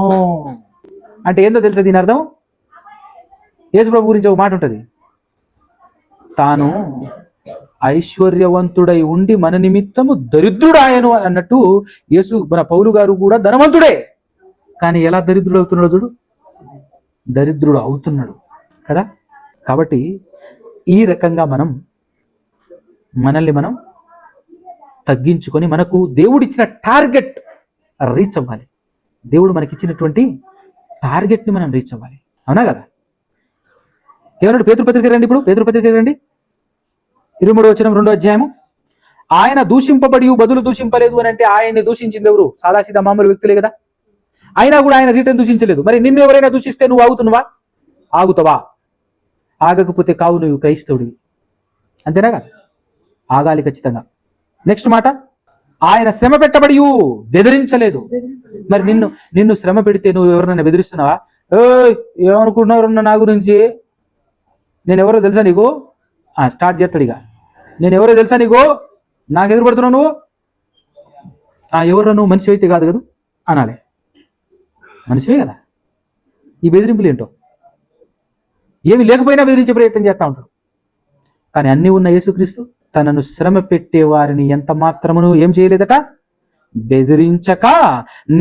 అంటే ఏందో తెలుసా దీని అర్థం? యేసు ప్రభు గురించి ఒక మాట ఉంటుంది. తాను ఐశ్వర్యవంతుడై ఉండి మన నిమిత్తము దరిద్రుడాయను అన్నట్టు యేసు మన పౌలు గారు కూడా ధనవంతుడే, కానీ ఎలా దరిద్రుడు అవుతున్నాడు చూడు. దరిద్రుడు అవుతున్నాడు కదా. కాబట్టి ఈ రకంగా మనల్ని మనం తగ్గించుకొని మనకు దేవుడిచ్చిన టార్గెట్ రీచ్ అవ్వాలి. దేవుడు మనకిచ్చినటువంటి టార్గెట్ని మనం రీచ్ అవ్వాలి. అవునా కదా? ఏమన్నాడు? పేతురు పత్రిక రండి. ఇప్పుడు పేతురు పత్రిక రండి, 23వ వచనం 2వ అధ్యాయము. ఆయన దూషింపబడి బదులు దూషింపలేదు అని అంటే ఆయన్ని దూషించింది ఎవరు? సాదాసీదా మామూలు వ్యక్తులే కదా. అయినా కూడా ఆయన రిటర్న్ దూషించలేదు. మరి నిన్ను ఎవరైనా దూషిస్తే నువ్వు ఆగుతావా? ఆగకపోతే కావు నువ్వు క్రైస్తవుడివి. అంతేనా కదా? ఆగాలి ఖచ్చితంగా. నెక్స్ట్ మాట, ఆయన శ్రమ పెట్టబడి బెదిరించలేదు. మరి నిన్ను శ్రమ పెడితే నువ్వు ఎవరినైనా బెదిరిస్తున్నావా? ఏమనుకుంటున్నారు నా గురించి? నేను ఎవరో తెలుసా నీకు? స్టార్ట్ చేస్తాడు ఇక. నేను ఎవరో తెలుసా నీకు? నాకు ఎదురు పడుతున్నావు నువ్వు? ఎవరో నువ్వు మనిషి అయితే కాదు కదా అనాలి. మనిషివే కదా. ఈ బెదిరింపులు ఏంటో, ఏమి లేకపోయినా బెదిరించే ప్రయత్నం చేస్తూ ఉంటాడు. కానీ అన్నీ ఉన్న యేసుక్రీస్తు తనను శ్రమ పెట్టే వారిని ఎంత మాత్రమును ఏం చేయలేదట? బెదిరించక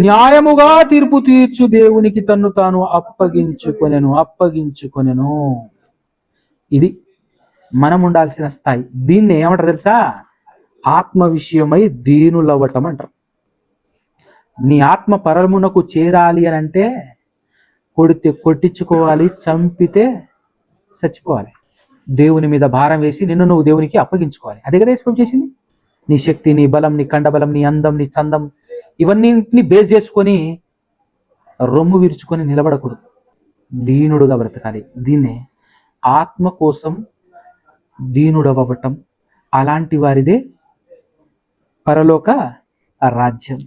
న్యాయముగా తీర్పు తీర్చు దేవునికి తన్ను తాను అప్పగించుకొనెను. ఇది మనం ఉండాల్సిన స్థాయి. దీన్ని ఏమంటారు తెలుసా? ఆత్మ విషయమై దీనులవ్వటం అంటారు. నీ ఆత్మ పరమునకు చేరాలి అని అంటే కొడితే కొట్టించుకోవాలి, చంపితే చచ్చిపోవాలి. దేవుని మీద భారం వేసి నిన్ను నువ్వు దేవునికి అప్పగించుకోవాలి. అదే కదా యేసు చేసింది. నీ శక్తి, నీ బలం, నీ కండబలం, నీ అందం, నీ చందం ఇవన్నింటినీ బేస్ చేసుకొని రొమ్ము విరుచుకొని నిలబడకూడదు. దీనుడుగా బ్రతకాలి. దీన్నే ఆత్మ కోసం దీనుడవ్వటం. అలాంటి వారిదే పరలోక రాజ్యం.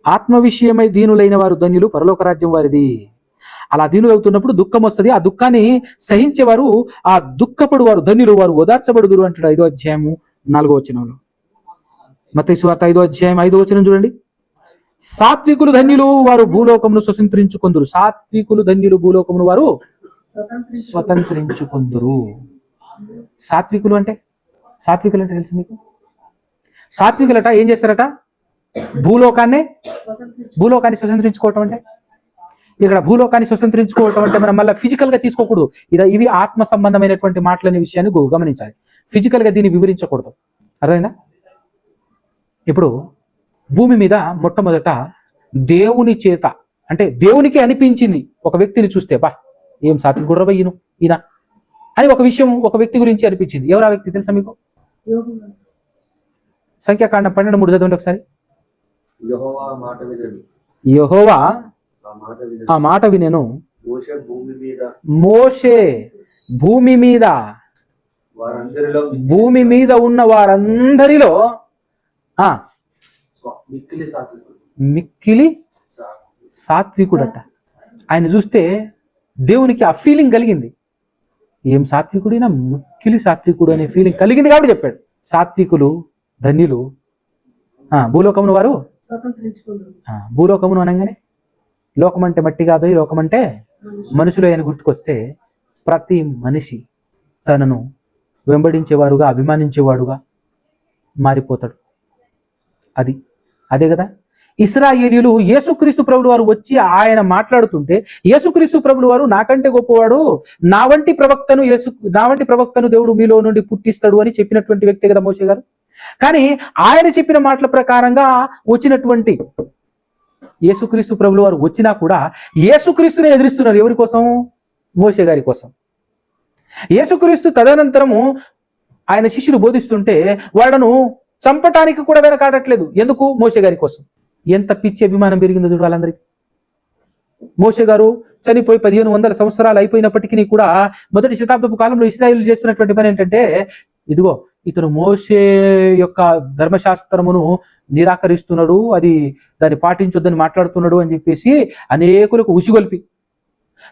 ఆత్మ విషయమై దీనులైన వారు ధన్యులు, పరలోక రాజ్యం వారిది. అలా దీనులు అవుతున్నప్పుడు దుఃఖం వస్తుంది. ఆ దుఃఖాన్ని సహించేవారు, ఆ దుఃఖపడు వారు ధన్యులు, వారు ఓదార్చబడుదురు అంటాడు 5వ అధ్యాయము 4వ వచనంలో. మత్తయి సువార్త 5వ అధ్యాయం 5వ వచనం చూడండి. సాత్వికులు ధన్యులు, వారు భూలోకమును స్వతంత్రించుకొందురు. సాత్వికులు ధన్యులు, భూలోకమును వారు స్వతంత్రించుకొందురు. సాత్వికులు అంటే తెలుసు మీకు? సాత్వికులట ఏం చేస్తారట? భూలోకాన్నే భూలోకాన్ని స్వతంత్రించుకోవటం అంటే ఇక్కడ భూలోకాన్ని స్వతంత్రించుకోవటం అంటే మనం మళ్ళీ ఫిజికల్ గా తీసుకోకూడదు. ఇవి ఆత్మ సంబంధమైనటువంటి మాటలనే విషయాన్ని గమనించాలి. ఫిజికల్ గా దీన్ని వివరించకూడదు. అర్థమైందా? ఇప్పుడు భూమి మీద మొట్టమొదట దేవుని చేత, అంటే దేవునికి అనిపించింది ఒక వ్యక్తిని చూస్తే, బా ఏం సాత్వికుడు ఈయన అని ఒక విషయం ఒక వ్యక్తి గురించి అనిపించింది. ఎవరు ఆ వ్యక్తి తెలుసా మీకు? సంఖ్యాకాండం 12:3 చదవండి ఒకసారి. యెహోవా ఆ మాట వినెను. మోషే భూమి మీద ఉన్న వారందరిలో మిక్కిలి సాత్వికుడట. ఆయన చూస్తే దేవునికి ఆ ఫీలింగ్ కలిగింది. ఏం సాత్వికుడినా, మిక్కిలి సాత్వికుడు అనే ఫీలింగ్ కలిగింది కాబట్టి చెప్పాడు. సాత్వికులు ధన్యులు భూలోకమును వారు భూలోకమును అనగానే లోకం అంటే మట్టి కాదు, ఈ లోకం అంటే మనుషులు అని గుర్తుకొస్తే ప్రతి మనిషి తనను వెంబడించేవారుగా, అభిమానించేవాడుగా మారిపోతాడు. అదే కదా ఇశ్రాయేలీయులు యేసుక్రీస్తు ప్రభులు వారు వచ్చి ఆయన మాట్లాడుతుంటే, యేసుక్రీస్తు ప్రభులు వారు నాకంటే గొప్పవాడు, నా వంటి ప్రవక్తను దేవుడు మీలో నుండి పుట్టిస్తాడు అని చెప్పినటువంటి వ్యక్తి కదా మోషే గారు. కానీ ఆయన చెప్పిన మాటల ప్రకారంగా వచ్చినటువంటి యేసుక్రీస్తు ప్రభులు వారు వచ్చినా కూడా యేసుక్రీస్తునే ఎదిరిస్తున్నారు. ఎవరి కోసం? మోషే గారి కోసం. యేసుక్రీస్తు తదనంతరము ఆయన శిష్యులు బోధిస్తుంటే వాళ్ళను చంపటానికి కూడా వెనకాడట్లేదు. ఎందుకు? మోషే గారి కోసం. ఎంత పిచ్చి అభిమానం పెరిగిందో చూడు వాళ్ళందరికీ. మోషే గారు చనిపోయి 1500 సంవత్సరాలు అయిపోయినప్పటికీ కూడా మొదటి శతాబ్దపు కాలంలో ఇశ్రాయేలు చేస్తున్నటువంటి పని ఏంటంటే, ఇదిగో ఇతను మోషే యొక్క ధర్మశాస్త్రమును నిరాకరిస్తున్నాడు, దాన్ని పాటించొద్దని మాట్లాడుతున్నాడు అని చెప్పేసి అనేకులకు ఉసిగొల్పి,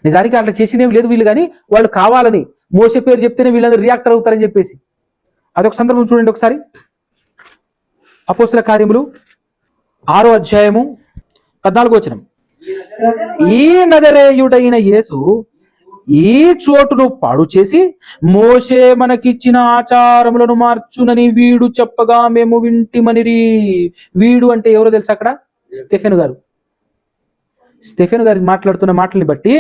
నిజానికి అట్లా చేసినేం లేదు వీళ్ళు, కానీ వాళ్ళు కావాలని మోషే పేరు చెప్తేనే వీళ్ళందరూ రియాక్టర్ అవుతారని చెప్పేసి. అదొక సందర్భం చూడండి ఒకసారి. అపోస్తల కార్యములు 6వ అధ్యాయము 14వ వచనం. ఈ నజరేయుడైన యేసు ఈ చోటును పాడు చేసి మోషే మనకిచ్చిన ఆచారములను మార్చునని వీడు చెప్పగా మేము వింటిమనిరి. వీడు అంటే ఎవరో తెలుసా? అక్కడ స్టెఫెను గారు. స్టెఫెను గారు మాట్లాడుతున్న మాటల్ని బట్టి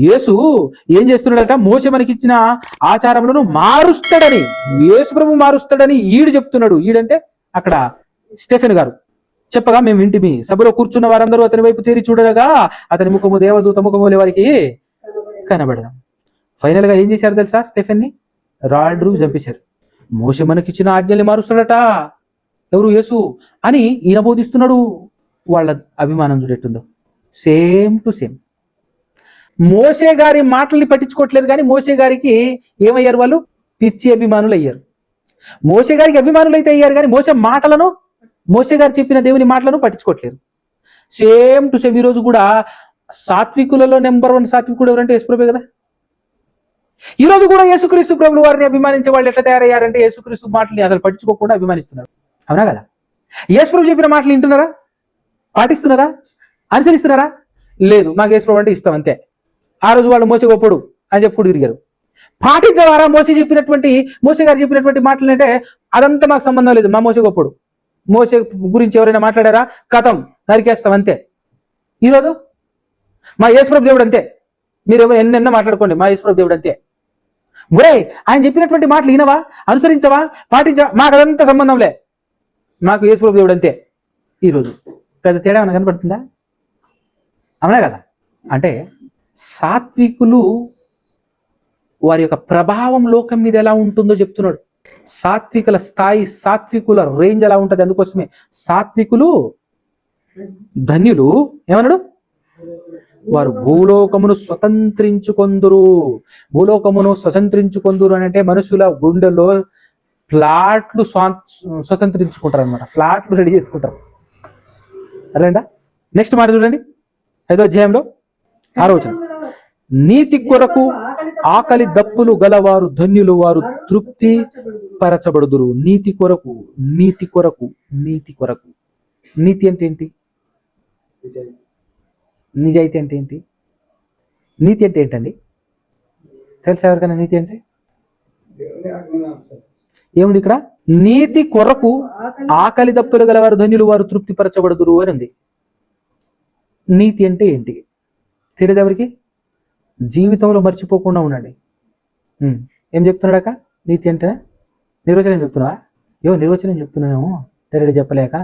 యేసు ఏం చేస్తున్నాడట? మోషే మనకిచ్చిన ఆచారములను మారుస్తాడని, యేసు ప్రభు మారుస్తాడని ఈడు చెప్తున్నాడు. ఈడంటే అక్కడ స్టెఫెను గారు చెప్పగా మేము వింటిమి. సభలో కూర్చున్న వారందరూ అతని వైపు తేరి చూడగా అతని ముఖము దేవదూత ముఖము వారికి కనబడడం. ఫైనల్ గా ఏం చేశారు తెలుసా? స్టెఫెన్ని రాళ్ళు చంపేశారు. మోషే మనకిచ్చిన ఆజ్ఞల్ని మారుస్తాడట ఎవరు? యేసు అని ఈయన బోధిస్తున్నాడు. వాళ్ళ అభిమానం చూడెట్టుందో, సేమ్ టు సేమ్. మోషే గారి మాటల్ని పట్టించుకోవట్లేదు, కానీ మోషే గారికి ఏమయ్యారు? వాళ్ళు పిచ్చి అభిమానులు అయ్యారు. మోషే గారికి అభిమానులు అయితే అయ్యారు, కానీ మోషే గారు చెప్పిన దేవుని మాటలను పట్టించుకోవట్లేదు. Same to same. ఈరోజు కూడా సాత్వికులలో నెంబర్ 1 సాత్వికుడు ఎవరంటే యేసుప్రభే కదా. ఈరోజు కూడా యేసుక్రీస్తు ప్రభులు వారిని అభిమానించే వాళ్ళు ఎట్లా తయారయ్యారంటే యేసుక్రీస్తు మాటల్ని అసలు పట్టించుకోకుండా అభిమానిస్తున్నారు. అవునా కదా? యేసుప్రభు చెప్పిన మాటలు వింటున్నారా? పాటిస్తున్నారా? అనుసరిస్తున్నారా? లేదు. మాకు యేసుప్రభు అంటే ఇష్టం అంతే. ఆ రోజు వాళ్ళు మోసే గొప్పడు అని చెప్పుడు తిరిగారు. పాటించవారా? మోసే గారు చెప్పినటువంటి మాటలు అంటే అదంతా మాకు సంబంధం లేదు, మా మోసే గొప్పడు. మోసే గురించి ఎవరైనా మాట్లాడారా? కథం, నరికేస్తాం అంతే. ఈరోజు మా యేసుప్రభు దేవుడు అంతే. మీరు ఎన్నెన్నో మాట్లాడుకోండి, మా యేసుప్రభు దేవుడు అంతే. ఒరే, ఆయన చెప్పినటువంటి మాటలు వినవా? అనుసరించవా? పాటించవా? మాకు అదంతా సంబంధంలే, మాకు యేసుప్రభు దేవుడు అంతే. ఈరోజు పెద్ద తేడా ఏమైనా కనపడుతుందా? అవునా కదా? అంటే సాత్వికులు వారి యొక్క ప్రభావం లోకం మీద ఎలా ఉంటుందో చెప్తున్నాడు. సాత్వికుల స్థాయి, సాత్వికుల రేంజ్ ఎలా ఉంటుంది. అందుకోసమే సాత్వికులు ధన్యులు. ఏమన్నాడు? వారు భూలోకమును స్వతంత్రించుకొందురు. భూలోకమును స్వతంత్రించుకొందురు అని అంటే మనుషుల గుండెల్లో ఫ్లాట్లు స్వతంత్రించుకుంటారు అనమాట. ఫ్లాట్లు రెడీ చేసుకుంటారు. అదేంట. నెక్స్ట్ మాట చూడండి, 5వ అధ్యాయంలో 6వ వచనం. నీతి కొరకు ఆకలి దప్పులు గలవారు ధన్యులు, వారు తృప్తి పరచబడుదురు. నీతి కొరకు, నీతి కొరకు, నీతి కొరకు. నీతి అంటే ఏంటి? నిజాయితీ అంటే ఏంటి? నీతి అంటే ఏంటండి? తెలుసా ఎవరికైనా నీతి అంటే? ఏముంది ఇక్కడ? నీతి కొరకు ఆకలి దప్పులు గలవారు ధన్యులు, వారు తృప్తి పరచబడుదురు అని ఉంది. నీతి అంటే ఏంటి తెలియదు ఎవరికి? జీవితంలో మర్చిపోకుండా ఉండండి. ఏం చెప్తున్నాడాక? నీతి అంటే నిర్వచనం చెప్తున్నావా? నిర్వచనం చెప్తున్నామేమో తెరడి చెప్పలేక.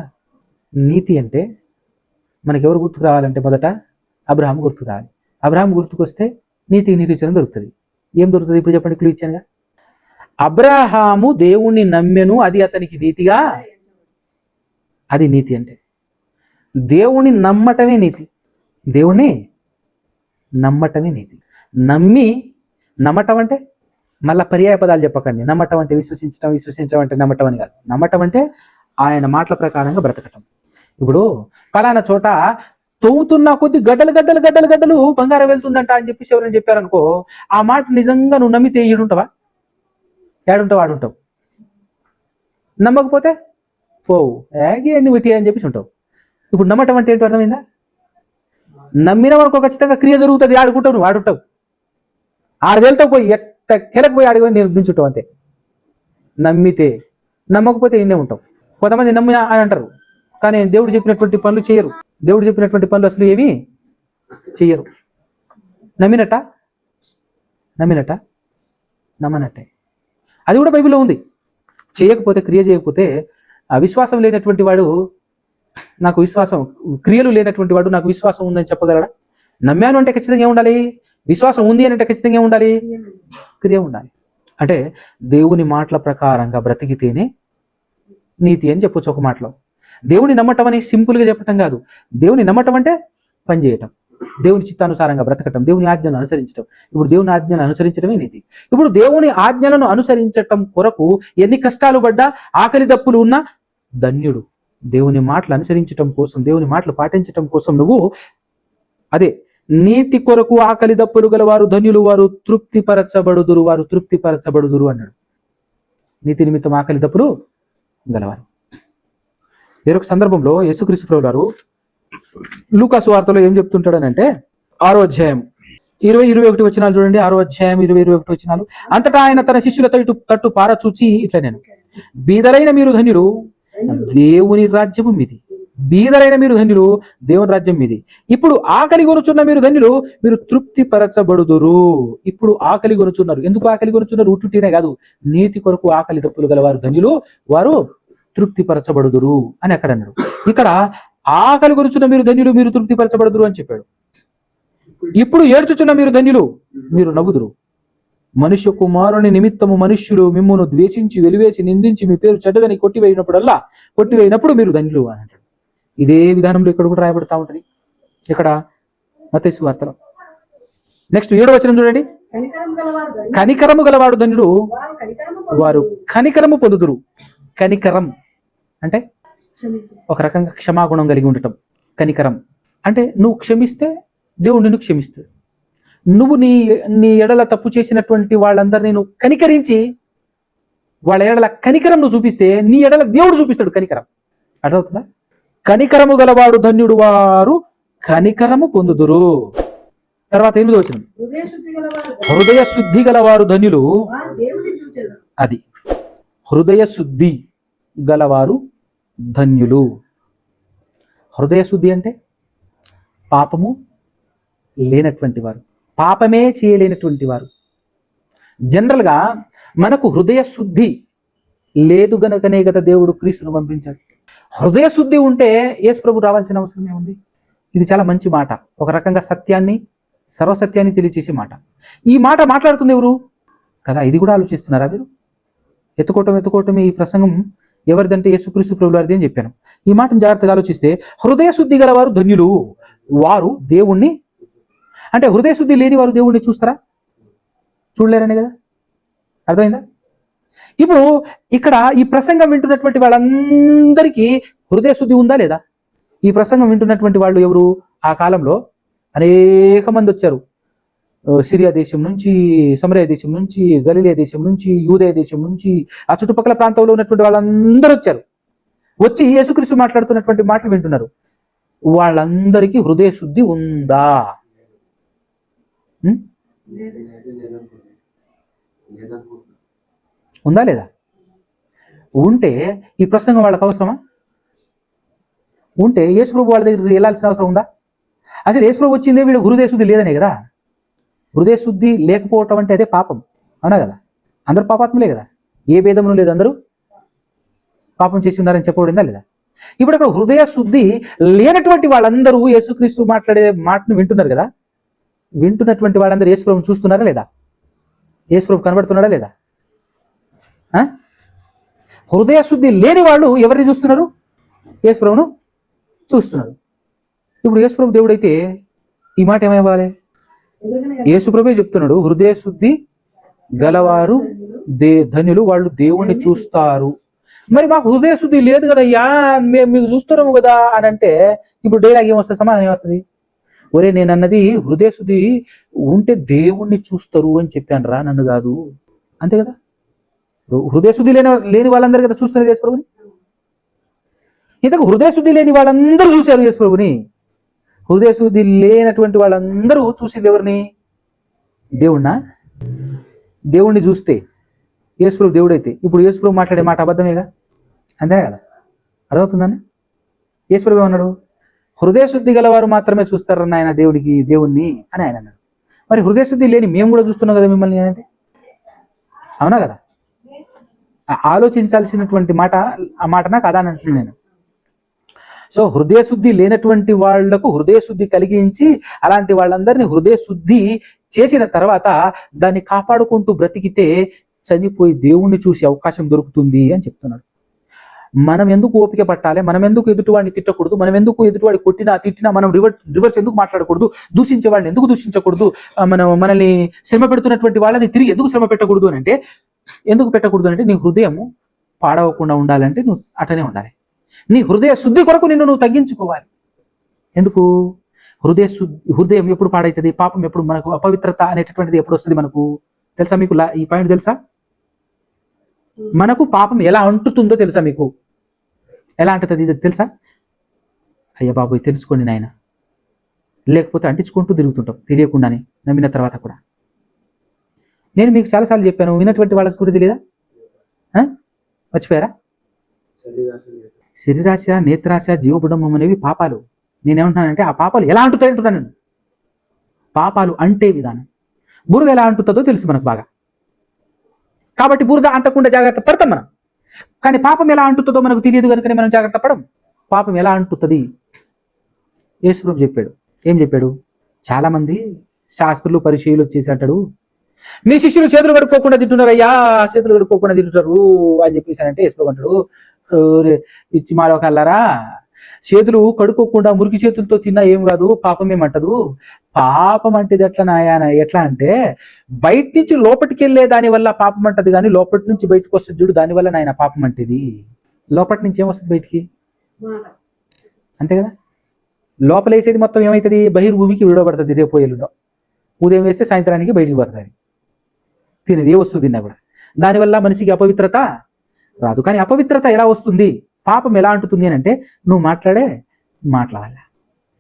నీతి అంటే మనకి ఎవరు గుర్తుకు రావాలంటే మొదట అబ్రహాం గుర్తుకు రావాలి. అబ్రహాం గుర్తుకొస్తే నీతి నిర్వచనం దొరుకుతుంది. ఏం దొరుకుతుంది ఇప్పుడు చెప్పండి, క్లూ ఇచ్చానుగా. అబ్రహాము దేవుణ్ణి నమ్మెను, అది అతనికి నీతిగా. అది నీతి అంటే దేవుణ్ణి నమ్మటమే నీతి. దేవుణ్ణి నమ్మటమే నీతి. నమ్మటం అంటే మళ్ళా పర్యాయ పదాలు చెప్పకండి. నమ్మటం అంటే విశ్వసించడం అంటే నమ్మటం అని కాదు. నమ్మటం అంటే ఆయన మాటల ప్రకారంగా బ్రతకటం. ఇప్పుడు పలానా చోట తవ్వుతున్న కొద్ది గడ్డలు బంగారం వెళ్తుందంట అని చెప్పేసి ఎవరైనా చెప్పారనుకో, ఆ మాట నిజంగా నువ్వు నమ్మితే ఏడుంటావా? ఆడుంటావు. నమ్మకపోతే పోవు ఎన్ని విటి అని చెప్పేసి ఉంటావు. ఇప్పుడు నమ్మటం అంటే ఏంటో అర్థమైందా? నమ్మిన వరకు ఖచ్చితంగా క్రియ జరుగుతుంది. ఆడుకుంటావు, నువ్వు ఆడుంటావు. వెళ్తావు పోయి కెలకు పోయి ఆడిపోయి నేను నించుంటావు అంతే. నమ్మకపోతే ఇన్నే ఉంటావు. కొంతమంది నమ్మిన అని అంటారు, కానీ దేవుడు చెప్పినటువంటి పనులు చేయరు. దేవుడు చెప్పినటువంటి పనులు అసలు ఏమీ చెయ్యరు. నమ్మినట్ట నమ్మనట్టే. అది కూడా బైబిల్లో ఉంది. క్రియ చేయకపోతే విశ్వాసం లేనటువంటి వాడు నాకు విశ్వాసం, క్రియలు లేనటువంటి వాడు నాకు విశ్వాసం ఉందని చెప్పగలడా? నమ్మాను అంటే ఖచ్చితంగా ఏముండాలి? విశ్వాసం ఉంది అని అంటే ఖచ్చితంగా ఏముండాలి? క్రియ ఉండాలి. అంటే దేవుని మాటల ప్రకారంగా బ్రతికితేనే నీతి అని చెప్పొచ్చు ఒక మాటలో. దేవుని నమ్మటం అని సింపుల్గా చెప్పటం కాదు. దేవుని నమ్మటం అంటే పనిచేయటం, దేవుని చిత్తానుసారంగా బ్రతకటం, దేవుని ఆజ్ఞలను అనుసరించటం. ఇప్పుడు దేవుని ఆజ్ఞలను అనుసరించడమే నీతి. ఇప్పుడు దేవుని ఆజ్ఞలను అనుసరించటం కొరకు ఎన్ని కష్టాలు పడ్డా, ఆకలి దప్పులు ఉన్నా ధన్యుడు. దేవుని మాటలు అనుసరించటం కోసం, దేవుని మాటలు పాటించటం కోసం నువ్వు అదే నీతి కొరకు ఆకలి దప్పులు గలవారు ధన్యులు, వారు తృప్తిపరచబడుదురు అన్నాడు. నీతి నిమిత్తం ఆకలి దప్పులు గలవారు. వేరొక సందర్భంలో యేసుక్రీస్తు ప్రభువు గారు లూకా సువార్తలో ఏం చెప్తుంటాడనంటే 6వ అధ్యాయం 20-21 వచనాలు చూడండి. 6వ అధ్యాయం 20-21 వచనాలు. అంతటా ఆయన తన శిష్యులతో తట్టు పారచూచి ఇట్లా, నేను బీదరైన మీరు ధన్యులు, దేవుని రాజ్యము మీది. బీదరైన మీరు ధన్యులు, దేవుని రాజ్యం మీది. ఇప్పుడు ఆకలి కొనుచున్న మీరు ధన్యులు, మీరు తృప్తిపరచబడుదురు. ఇప్పుడు ఆకలి కొనుచున్నారు. ఎందుకు ఆకలి కొనుచున్నారు? ఉట్టుటీనే కాదు, నీతి కొరకు ఆకలి దప్పులు గలవారు ధన్యులు, వారు తృప్తిపరచబడుదురు అని అక్కడ అన్నాడు. ఇక్కడ ఆకలి కొనుచున్న మీరు ధన్యులు, మీరు తృప్తిపరచబడుదురు అని చెప్పాడు. ఇప్పుడు ఏడ్చుచున్న మీరు ధన్యులు, మీరు నవ్వుదురు. మనుష్య కుమారుని నిమిత్తము మనుష్యులు మిమ్మును ద్వేషించి, వెలివేసి, నిందించి, మీ పేరు చెడ్డదని కొట్టివేయినప్పుడు మీరు ధన్యులు అని అంటాడు. ఇదే విధానంలో ఇక్కడ కూడా రాయబడతా ఉంటుంది. ఇక్కడ మత్తయి సువార్తలో నెక్స్ట్ 7వ వచనం చూడండి. కనికరము గలవాడు ధన్యుడు, వారు కనికరము పొందుదురు. కనికరం అంటే ఒక రకంగా క్షమాగుణం కలిగి ఉండటం. కనికరం అంటే నువ్వు క్షమిస్తే దేవుడు నిన్ను క్షమిస్తాడు. నువ్వు నీ ఎడల తప్పు చేసినటువంటి వాళ్ళందరినీ నువ్వు కనికరించి వాళ్ళ ఎడల కనికరం నువ్వు చూపిస్తే నీ ఎడల దేవుడు చూపిస్తాడు కనికరం. అర్థమవుతుందా? కనికరము గలవాడు ధన్యుడు, వారు కనికరము పొందుదురు. తర్వాత 8వ వచనం, హృదయ శుద్ధి గలవారు ధన్యులు. అది హృదయ శుద్ధి గలవారు ధన్యులు. హృదయ శుద్ధి అంటే పాపము లేనటువంటి వారు, పాపమే చేయలేనటువంటి వారు. జనరల్గా మనకు హృదయ శుద్ధి లేదు గనకనే కదా దేవుడు క్రీస్తును పంపించాడు. హృదయ శుద్ధి ఉంటే యేసు ప్రభు రావాల్సిన అవసరం ఏముంది? ఇది చాలా మంచి మాట, ఒక రకంగా సత్యాన్ని, సర్వసత్యాన్ని తెలియచేసే మాట. ఈ మాట మాట్లాడుతుంది ఎవరు కదా? ఇది కూడా ఆలోచిస్తున్నారా మీరు? ఎత్తుకోవటం ఈ ప్రసంగం ఎవరిదంటే యేసుక్రీస్తు ప్రభువు వారిది అని చెప్పాను. ఈ మాటను జాగ్రత్తగా ఆలోచిస్తే హృదయ శుద్ధి గలవారు ధన్యులు, వారు దేవుణ్ణి. అంటే హృదయ శుద్ధి లేని వారు దేవుణ్ణి చూస్తారా? చూడలేరనే కదా? అర్థమైందా? ఇప్పుడు ఇక్కడ ఈ ప్రసంగం వింటున్నటువంటి వాళ్ళందరికీ హృదయ శుద్ధి ఉందా లేదా? ఈ ప్రసంగం వింటున్నటువంటి వాళ్ళు ఎవరు? ఆ కాలంలో అనేక మంది వచ్చారు. సిరియా దేశం నుంచి, సమరయ దేశం నుంచి, గలిలయ దేశం నుంచి, యూదయ దేశం నుంచి, ఆ చుట్టుపక్కల ప్రాంతంలో ఉన్నటువంటి వాళ్ళందరూ వచ్చారు. వచ్చి యేసుక్రీస్తు మాట్లాడుతున్నటువంటి మాటలు వింటున్నారు. వాళ్ళందరికీ హృదయ శుద్ధి ఉందా? ఉందా లేదా? ఉంటే ఈ ప్రసంగం వాళ్ళకి అవసరమా? ఉంటే యేసు ప్రభు వాళ్ళ దగ్గర వెళ్ళాల్సిన అవసరం ఉందా? అసలు యేసుప్రభు వచ్చిందే వీడు హృదయ శుద్ధి లేదనే కదా. హృదయ శుద్ధి లేకపోవటం అంటే అదే పాపం, అవునా కదా. అందరూ పాపాత్ములే కదా, ఏ భేదమును లేదు, అందరూ పాపం చేసి ఉన్నారని చెప్పబడిందా లేదా. ఇప్పుడు అక్కడ హృదయ శుద్ధి లేనటువంటి వాళ్ళందరూ యేసుక్రీస్తు మాట్లాడే మాటను వింటున్నారు కదా. వింటున్నటువంటి వాళ్ళందరూ యేసుప్రభుని చూస్తున్నారా లేదా? యేసుప్రభు కనబడుతున్నాడా లేదా? హృదయ శుద్ధి లేని వాళ్ళు ఎవరిని చూస్తున్నారు? యేసుప్రభును చూస్తున్నారు. ఇప్పుడు యేసుప్రభు దేవుడైతే ఈ మాట ఏమవ్వాలి? యేసుప్రభే చెప్తున్నాడు, హృదయ శుద్ధి గలవారు ధన్యులు, వాళ్ళు దేవుణ్ణి చూస్తారు. మరి మాకు హృదయ శుద్ధి లేదు కదయ్యా, మేము మీకు చూస్తున్నాము కదా అని అంటే ఇప్పుడు డైలాగ్ ఏమొస్తుంది, సమాధానం ఏమొస్తుంది? ఒరే నేను అన్నది హృదయ శుద్ధి ఉంటే దేవుణ్ణి చూస్తారు అని చెప్పాను రా, నన్ను కాదు. అంతే కదా. హృదయ శుద్ధి లేని వాళ్ళందరూ కదా చూస్తున్నారు యేసుప్రభుని. ఇంతకు హృదయ శుద్ధి లేని వాళ్ళందరూ చూశారు యేసుప్రభుని. హృదయ శుద్ధి లేనటువంటి వాళ్ళందరూ చూసింది ఎవరిని? దేవుణ్ణా? దేవుణ్ణి చూస్తే యేసుప్రభు దేవుడైతే ఇప్పుడు యేసుప్రభు మాట్లాడే మాట అబద్ధమేగా, అంతేనే కదా. అర్థమవుతుందని యేసుప్రభు ఏమన్నాడు? హృదయ శుద్ధి గలవారు మాత్రమే చూస్తారన్న ఆయన దేవుణ్ణి అని ఆయన అన్నాడు. మరి హృదయ శుద్ధి లేని మేము కూడా చూస్తున్నాం కదా మిమ్మల్ని అంటే, అవునా కదా. ఆలోచించాల్సినటువంటి మాట ఆ మాట నాకు అదా అని అంటున్నాను నేను. సో హృదయ శుద్ధి లేనటువంటి వాళ్లకు హృదయ శుద్ధి కలిగించి అలాంటి వాళ్ళందరినీ హృదయ శుద్ధి చేసిన తర్వాత దాన్ని కాపాడుకుంటూ బ్రతికితే చనిపోయి దేవుణ్ణి చూసే అవకాశం దొరుకుతుంది అని చెప్తున్నాడు. మనం ఎందుకు ఓపిక పట్టాలి? మనం ఎందుకు ఎదుటివాడిని తిట్టకూడదు? మనం ఎందుకు ఎదుటివాడి తిట్టినా మనం రివర్స్ ఎందుకు మాట్లాడకూడదు? దూషించే వాళ్ళని ఎందుకు దూషించకూడదు? మనల్ని శ్రమ పెడుతున్నటువంటి వాళ్ళని తిరిగి ఎందుకు శ్రమ పెట్టకూడదు అని అంటే, ఎందుకు పెట్టకూడదు అంటే నీ హృదయం పాడవకుండా ఉండాలంటే నువ్వు అటనే ఉండాలి. నీ హృదయ శుద్ధి కొరకు నిన్ను నువ్వు తగ్గించుకోవాలి. ఎందుకు? హృదయం ఎప్పుడు పాడవుతుంది? పాపం ఎప్పుడు, మనకు అపవిత్రత అనేటటువంటిది ఎప్పుడు వస్తుంది మనకు తెలుసా? మీకు ఈ పాయింట్ తెలుసా? మనకు పాపం ఎలా అంటుతుందో తెలుసా? మీకు ఎలా అంటుతుంది తెలుసా? అయ్యా బాబు తెలుసుకోండి నాయన, లేకపోతే అంటించుకుంటూ తిరుగుతుంటాం తెలియకుండానే, నమ్మిన తర్వాత కూడా. నేను మీకు చాలాసార్లు చెప్పాను, విన్నటువంటి వాళ్ళకి కూడా తెలియదా? మర్చిపోయారా? శరీరాశ, నేత్రాశ, జీవబుడంబం అనేవి పాపాలు. నేనేమంటున్నానంటే ఆ పాపాలు ఎలా అంటుతాయి అంటున్నాను నేను. పాపాలు అంటే విధానం. బురద ఎలా అంటుతుందో తెలుసు మనకు బాగా, కాబట్టి బురద అంటకుండా జాగ్రత్త పడతాం మనం. కానీ పాపం ఎలా అంటుతుందో మనకు తెలియదు కనుకనే మనం జాగ్రత్త పడం. పాపం ఎలా అంటుతుంది యేసుప్రభు చెప్పాడు. ఏం చెప్పాడు? చాలా మంది శాస్త్రులు పరిచయులు వచ్చేసి అంటాడు, మీ శిష్యులు చేతులు కడుక్కోకుండా తింటున్నారు అయ్యా, చేతులు కడుక్కోకుండా తింటున్నారు అని చెప్పేసానంటే యేసుప్రభు అంటాడు, ఇచ్చి మాలోకల్లారా, చేతులు కడుక్కోకుండా మురికి చేతులతో తిన్నా ఏం కాదు, పాపం ఏమంటదు. పాపం అంటే ఎట్లా నాయన? ఎట్లా అంటే బయట నుంచి లోపలికి వెళ్ళే దాని వల్ల పాపం అంటది, కానీ లోపటి నుంచి బయటకు వస్తుంది చూడు, దానివల్ల నాయన పాపం అంటేది. లోపటి నుంచి ఏమొస్తుంది బయటికి? అంతే కదా. లోపల వేసేది మొత్తం ఏమవుతుంది? బహిర్భూమికి విడవబడుతుంది. రేపు ఎల్లుండో ఉదయం వేస్తే సాయంత్రానికి బయటికి పడుతుంది. తినేది ఏ వస్తువు తిన్నా కూడా దానివల్ల మనిషికి అపవిత్రత రాదు. కానీ అపవిత్రత ఎలా వస్తుంది, పాపం ఎలా అంటుతుంది అని అంటే నువ్వు మాట్లాడాలి.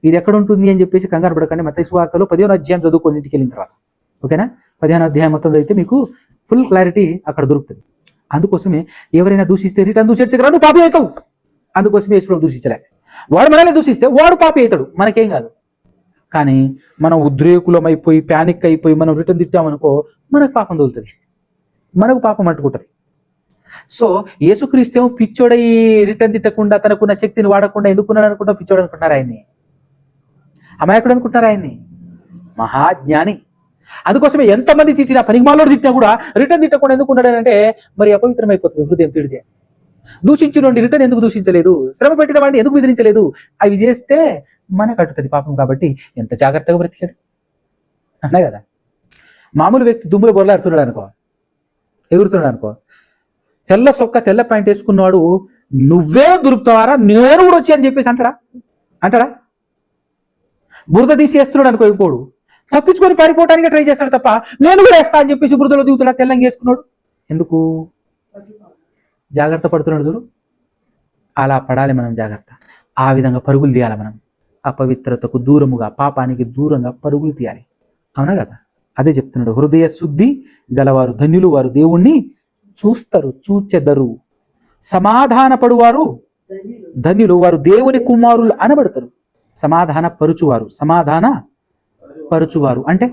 ఇది ఎక్కడ ఉంటుంది అని చెప్పేసి కంగారు పడకండి. మత్తయి సువార్తలో 15వ అధ్యాయం చదువుకొని ఇంటికి వెళ్ళిన తర్వాత, ఓకేనా, 15వ అధ్యాయం మొత్తం చదివితే మీకు ఫుల్ క్లారిటీ అక్కడ దొరుకుతుంది. అందుకోసమే ఎవరైనా దూషిస్తే రిటర్న్ దూషించగరా, నువ్వు పాపి అవుతావు. అందుకోసమే యేసుప్రభు దూషించలే. వాడు మనల్ని దూషిస్తే వాడు పాపి అవుతాడు, మనకేం కాదు. కానీ మనం ఉద్రేకులం అయిపోయి ప్యానిక్ అయిపోయి మనం రిటర్న్ తిట్టామనుకో మనకు పాపం తగులుతుంది, మనకు పాపం అంటుకుంటుంది. సో యేసుక్రీస్తు పిచ్చోడై రిటర్న్ తిట్టకుండా తనకున్న శక్తిని వాడకుండా ఎందుకున్నాడు అనుకుంటా? పిచ్చోడు అనుకుంటున్నారు ఆయన్ని, అమాయకుడు అనుకుంటున్నారు ఆయన్ని, మహాజ్ఞాని. అందుకోసమే ఎంతమంది తిట్టినా, పనికిమాలోడు తిట్టినా కూడా రిటర్న్ తిట్టకుండా ఎందుకున్నాడు అంటే మరి అపవిత్రమైపోతుంది హృదయం తిడితే. దూషించినోండి రిటర్న్ ఎందుకు దూషించలేదు? శ్రమ పెట్టిన వాడిని ఎందుకు బెదిరించలేదు? అవి చేస్తే మనకు అట్టుతుంది పాపం. కాబట్టి ఎంత జాగ్రత్తగా బ్రతికాడు అన్నా కదా. మామూలు వ్యక్తి దుమ్ములు బొరలాడుతున్నాడు అనుకో, ఎగురుతున్నాడు అనుకో, తెల్ల సొక్క తెల్ల ప్యాంట్ వేసుకున్నవాడు నువ్వే దొరుకుతావారా, నేను కూడా వచ్చి అని చెప్పేసి అంటాడా? బురద తీసి వేస్తున్నాడు అనుకో, ఇంకోడు తప్పించుకొని పారిపోవడానికి ట్రై చేస్తాడు తప్ప నేను కూడా వేస్తా అని చెప్పేసి బురదలో దిగుతాడా తెల్లంగా వేసుకున్నాడు. ఎందుకు? జాగ్రత్త పడుతున్నాడు చూడు. అలా పడాలి మనం జాగ్రత్త. ఆ విధంగా పరుగులు తీయాలి మనం. అపవిత్రతకు దూరముగా, పాపానికి దూరంగా పరుగులు తీయాలి, అవునా కదా. అదే చెప్తున్నాడు, హృదయ శుద్ధి గలవారు ధన్యులు, వారు దేవుణ్ణి చూచెదరు. సమాధాన పడువారు ధన్యులు, వారు దేవుని కుమారులు అనబడతారు. సమాధాన పరుచువారు అంటే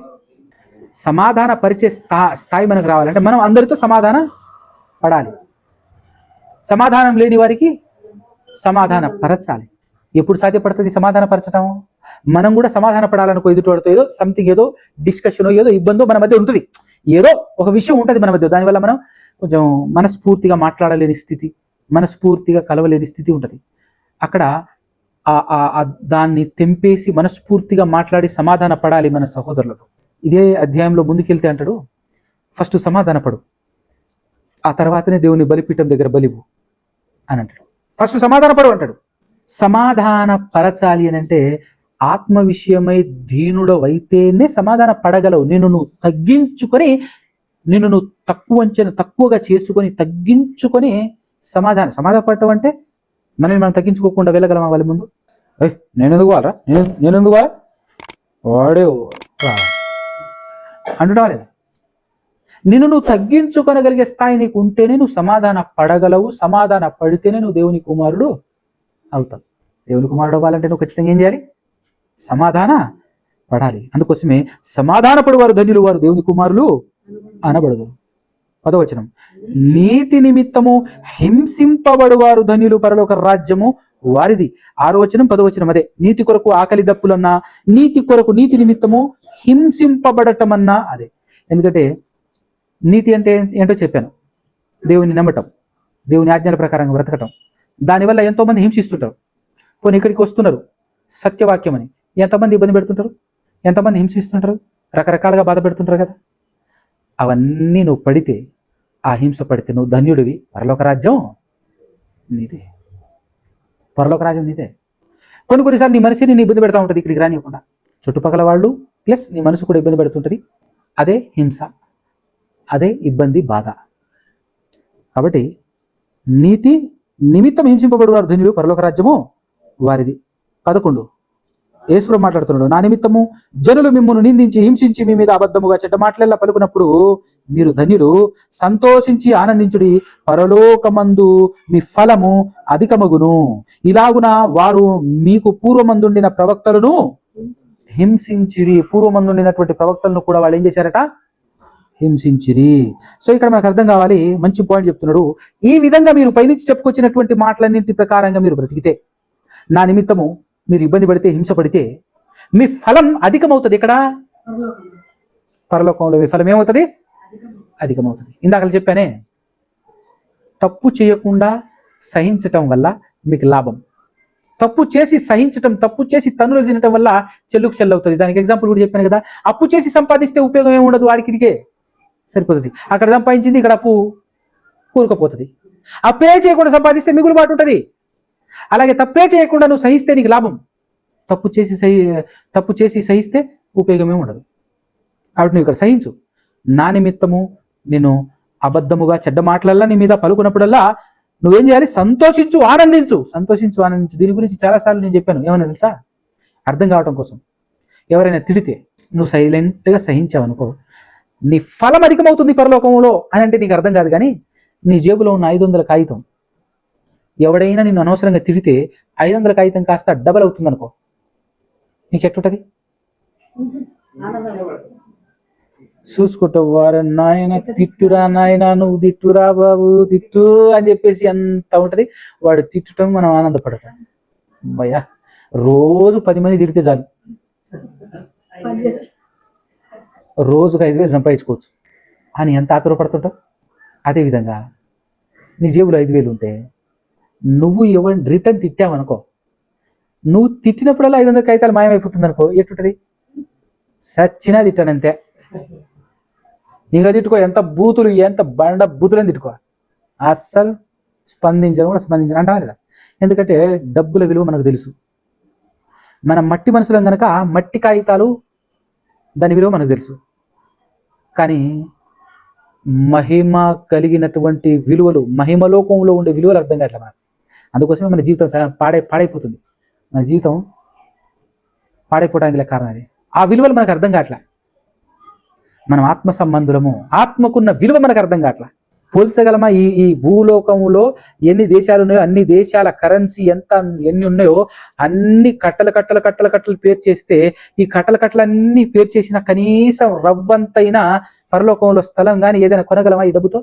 సమాధాన పరిచే స్థాయి మనకు రావాలంటే మనం అందరితో సమాధాన పడాలి. సమాధానం లేని వారికి సమాధాన పరచాలి. ఎప్పుడు సాధ్యపడుతుంది సమాధాన పరచడం? మనం కూడా సమాధాన పడాలనుకో, ఎదుటివాడితో ఏదో సంథింగ్, ఏదో డిస్కషన్, ఏదో ఇబ్బందో మన మధ్య ఉంటుంది, ఏదో ఒక విషయం ఉంటుంది మన మధ్య, దానివల్ల మనం కొంచెం మనస్ఫూర్తిగా మాట్లాడలేని స్థితి, మనస్ఫూర్తిగా కలవలేని స్థితి ఉంటుంది. అక్కడ దాన్ని తెంపేసి మనస్ఫూర్తిగా మాట్లాడి సమాధాన పడాలి మన సహోదరులతో. ఇదే అధ్యాయంలో ముందుకెళ్తే అంటాడు, ఫస్ట్ సమాధాన పడు, ఆ తర్వాతనే దేవుని బలిపీఠం దగ్గర బలివు అని అంటాడు. ఫస్ట్ సమాధాన పడు అంటాడు. సమాధాన పరచాలి అని అంటే ఆత్మ విషయమై దీనుడవైతేనే సమాధాన పడగలవు. నిన్ను నువ్వు తగ్గించుకొని, నిన్ను నువ్వు తక్కువగా చేసుకొని తగ్గించుకొని సమాధాన పడటం అంటే మనల్ని మనం తగ్గించుకోకుండా వెళ్ళగలమా వాళ్ళ ముందు? నేనెందుకు వాళ్ళరా, నేనెందుకు వాళ్ళ వాడే అంటున్నావా లేదా? నిన్ను నువ్వు తగ్గించుకొనగలిగే స్థాయి నీకు ఉంటేనే నువ్వు సమాధాన పడగలవు. సమాధాన పడితేనే నువ్వు దేవుని కుమారుడు అవుతావు. దేవుని కుమారుడు అవ్వాలంటే నువ్వు ఖచ్చితంగా ఏం చేయాలి? సమాధాన పడాలి. అందుకోసమే సమాధాన పడువారు ధన్యులు, వారు దేవుని కుమారులు అనబడదు. 10వ వచనం, నీతి నిమిత్తము హింసింపబడువారు ధన్యులు, పరలోక రాజ్యము వారిది. 6వ వచనం 10వ వచనం అదే. నీతి కొరకు ఆకలి దప్పులన్నా, నీతి కొరకు నీతి నిమిత్తము హింసింపబడటం అన్నా అదే. ఎందుకంటే నీతి అంటే ఏంటో చెప్పాను, దేవుని నమ్మటం, దేవుని ఆజ్ఞల ప్రకారంగా బ్రతకటం. దానివల్ల ఎంతోమంది హింసిస్తుంటారు. పోనీ ఇక్కడికి వస్తున్నారు సత్యవాక్యం అని, ఎంతమంది ఇబ్బంది పెడుతుంటారు, ఎంతమంది హింసిస్తుంటారు, రకరకాలుగా బాధ పెడుతుంటారు కదా. అవన్నీ నువ్వు పడితే, ఆ హింస పడితే నువ్వు ధన్యుడివి. పరలోక రాజ్యం నీదే, పరలోక రాజ్యం నీదే. కొన్నిసార్లు నీ మనసుని నీ ఇబ్బంది పెడతా ఉంటుంది, ఇక్కడికి రానివ్వకుండా. చుట్టుపక్కల వాళ్ళు ప్లస్ నీ మనసు కూడా ఇబ్బంది పెడుతుంటుంది. అదే హింస, అదే ఇబ్బంది, బాధ. కాబట్టి నీతి నిమిత్తం హింసింపబడు వారు ధన్యులు, పరలోక రాజ్యము వారిది. 11 యేసుప్రభువు మాట్లాడుతున్నాడు, నా నిమిత్తము జనులు మిమ్మును నిందించి హింసించి మీ మీద అబద్ధముగా చెడ్డ మాటలెల్లా పలుకున్నప్పుడు మీరు ధన్యులు, సంతోషించి ఆనందించుడి, పరలోకమందు మీ ఫలము అధికమగును. ఇలాగున వారు మీకు పూర్వమందుండిన ప్రవక్తలను హింసించిరి. పూర్వమందుండినటువంటి ప్రవక్తలను కూడా వాళ్ళు ఏం చేశారట? హింసించిరి. సో ఇక్కడ మనకు అర్థం కావాలి, మంచి పాయింట్ చెప్తున్నాడు. ఈ విధంగా మీరు పైనుంచి చెప్పుకొచ్చినటువంటి మాటలన్నింటి ప్రకారంగా మీరు బ్రతికితే, నా నిమిత్తము మీరు ఇబ్బంది పడితే, హింస పడితే, మీ ఫలం అధికమవుతుంది. ఇక్కడ పరలోకంలో మీ ఫలం ఏమవుతుంది? అధికమవుతుంది. ఇందాక చెప్పానే, తప్పు చేయకుండా సహించటం వల్ల మీకు లాభం. తప్పు చేసి సహించటం, తప్పు చేసి తన్నులు తినటం వల్ల చెల్లుకు చెల్లవుతుంది. దానికి ఎగ్జాంపుల్ కూడా చెప్పాను కదా. అప్పు చేసి సంపాదిస్తే ఉపయోగం ఏముండదు, వాడికిడికే సరిపోతుంది. అక్కడ సంపాదించింది ఇక్కడ అప్పు కూరుకుపోతుంది. అప్పే చేయకుండా సంపాదిస్తే మిగులుబాటు ఉంటుంది. అలాగే తప్పే చేయకుండా నువ్వు సహిస్తే నీకు లాభం. తప్పు చేసి సహిస్తే ఉపయోగమే ఉండదు. కాబట్టి నువ్వు ఇక్కడ సహించు. నా నిమిత్తము నేను అబద్ధముగా చెడ్డ మాటలల్లా నీ మీద పలుకున్నప్పుడల్లా నువ్వేం చేయాలి? సంతోషించు, ఆనందించు. సంతోషించు, ఆనందించు. దీని గురించి చాలాసార్లు నేను చెప్పాను. ఏమన్నా తెలుసా? అర్థం కావటం కోసం. ఎవరైనా తిడితే నువ్వు సైలెంట్గా సహించావనుకో, నీ ఫలం అధికమవుతుంది పరలోకంలో అని అంటే నీకు అర్థం కాదు. కానీ నీ జేబులో ఉన్న 500 కాగితం, ఎవడైనా నిన్ను అనవసరంగా తిడితే 500 కాగితం కాస్త డబల్ అవుతుంది అనుకో, నీకు ఎట్టుంటది? చూసుకుంటావు, వారు నాయన తిట్టురా, నాయన నువ్వు తిట్టురా బాబు, తిట్టు అని చెప్పేసి అంత ఉంటది. వాడు తిట్టడం, మనం ఆనందపడటం. భయ్యా రోజు 10 మంది తిడితే చాలు, రోజుకు 5,000 సంపాదించుకోవచ్చు అని ఎంత ఆతురపడుతుంటావు. అదేవిధంగా నీ జేబులో 5,000 ఉంటే నువ్వు ఎవరిని రిటర్న్ తిట్టావనుకో, నువ్వు తిట్టినప్పుడల్లా 500 కాగితాలు మాయమైపోతుంది అనుకో, ఎట్టుంటది? సచ్చినా తిట్టానంతే. ఇంకా తిట్టుకో, ఎంత బూతులు, ఎంత బండ బూతులని తిట్టుకో, అస్సలు స్పందించను అంటావా లేదా? ఎందుకంటే డబ్బుల విలువ మనకు తెలుసు. మనం మట్టి మనుషులం కనుక మట్టి కాగితాలు దాని విలువ మనకు తెలుసు. కానీ మహిమ కలిగినటువంటి విలువలు, మహిమలోకంలో ఉండే విలువలు అర్థం కావట్లే మనకు. అందుకోసమే మన జీవితం పాడైపోతుంది. మన జీవితం పాడైపోవడానికి కారణం అది. ఆ విలువలు మనకు అర్థం కావట్లే. మనం ఆత్మ సంబంధులము, ఆత్మకున్న విలువ మనకు అర్థం కావట్లే. పోల్చగలమా? ఈ ఈ భూలోకంలో ఎన్ని దేశాలు ఉన్నాయో అన్ని దేశాల కరెన్సీ ఎన్ని ఉన్నాయో అన్ని కట్టలు పేరు చేస్తే ఈ కట్టలన్నీ పేరు చేసిన కనీసం రవ్వంతైనా పరలోకంలో స్థలం కానీ ఏదైనా కొనగలమా ఈ డబ్బుతో?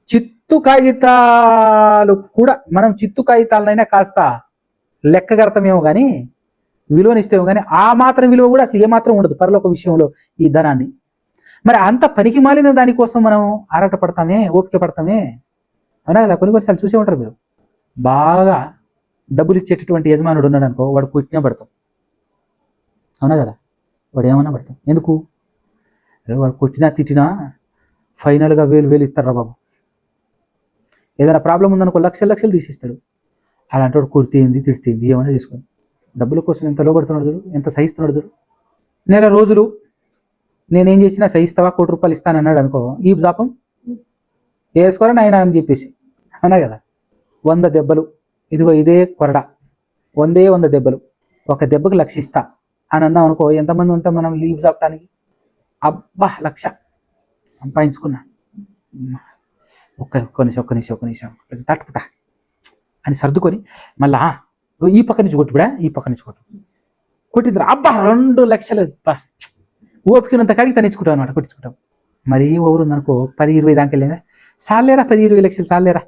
చిత్తు కాగితాలు కూడా మనం చిత్తు కాగితాలనైనా కాస్త లెక్క కడతామేమో కానీ విలువనిస్తేమో కానీ ఆ మాత్రం విలువ కూడా అసలు ఏమాత్రం ఉండదు పరలోక విషయంలో ఈ ధనాన్ని. మరి అంత పనికి మాలిన దానికోసం మనం ఆరాట పడతామే, ఓపిక పడతామే. అవునా కదా? కొన్నిసార్లు చూసే ఉంటారు మీరు. బాగా డబ్బులు ఇచ్చేటటువంటి యజమానుడు ఉన్నాడు అనుకో, వాడు కొట్టినా పడతాం. అవునా కదా? వాడు ఏమన్నా పడతాం. ఎందుకు? వాడు కొట్టినా తిట్టినా ఫైనల్గా 1000 ఇస్తారా బాబు. ఏదైనా ప్రాబ్లం ఉందనుకో లక్షలు తీసిస్తాడు. అలాంటి వాడు కొడితేంది తిడితేంది ఏమైనా చేసుకోండి. డబ్బుల కోసం ఎంత లోపడుతున్నాడు చూడు, ఎంత సహిస్తున్నాడు చూడు. నెల రోజులు నేనేం చేసినా సహిస్తావా, ₹1 కోటి ఇస్తానన్నాడు అనుకో, ఈ జాపం వేసుకోరా నాయన అని చెప్పేసి. అవునా కదా? 100 దెబ్బలు, ఇదిగో ఇదే కొరడ, 100 దెబ్బలు, ఒక దెబ్బకు 1,00,000 ఇస్తా అని అన్నాం అనుకో, ఎంతమంది ఉంటాం మనం లీవ్ చాపడానికి? అబ్బా 1,00,000 సంపాదించుకున్నా, ఒక్క నిమిషం తట్టుకుంటా అని సర్దుకొని మళ్ళా ఈ పక్క నుంచి కొట్టుబడా, ఈ పక్క నుంచి కొట్టింది అబ్బా 2 లక్షలు ఓపికనంత కాడికి తనిచ్చుకుంటాం అనమాట, కొట్టించుకుంటాం. మరి ఎవరుందనుకో 10-20 దాకా వెళ్ళినా సాలేరా, 10-20 లక్షలు సాలేరా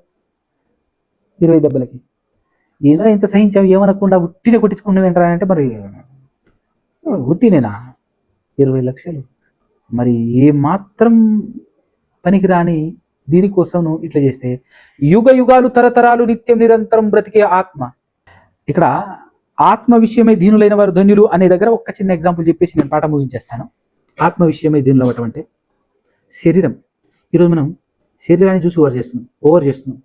20 దెబ్బలకి. ఏదైనా ఇంత సహించావు ఏమనకుండా ఉట్టినే కొట్టించుకుంటాం ఏంటరా అంటే, మరి ఉట్టినేనా 20 లక్షలు? మరి ఏమాత్రం పనికిరాని దీనికోసం నువ్వు ఇట్లా చేస్తే యుగ యుగాలు తరతరాలు నిత్యం నిరంతరం బ్రతికే ఆత్మ. ఇక్కడ ఆత్మ విషయమై దీనులైన వారు ధన్యులు అనే దగ్గర ఒక్క చిన్న ఎగ్జాంపుల్ చెప్పేసి నేను పాఠం ముగించేస్తాను. ఆత్మ విషయమై దీనులు అవ్వటం అంటే శరీరం. ఈరోజు మనం శరీరాన్ని చూసి ఓవర్ చేస్తున్నాం.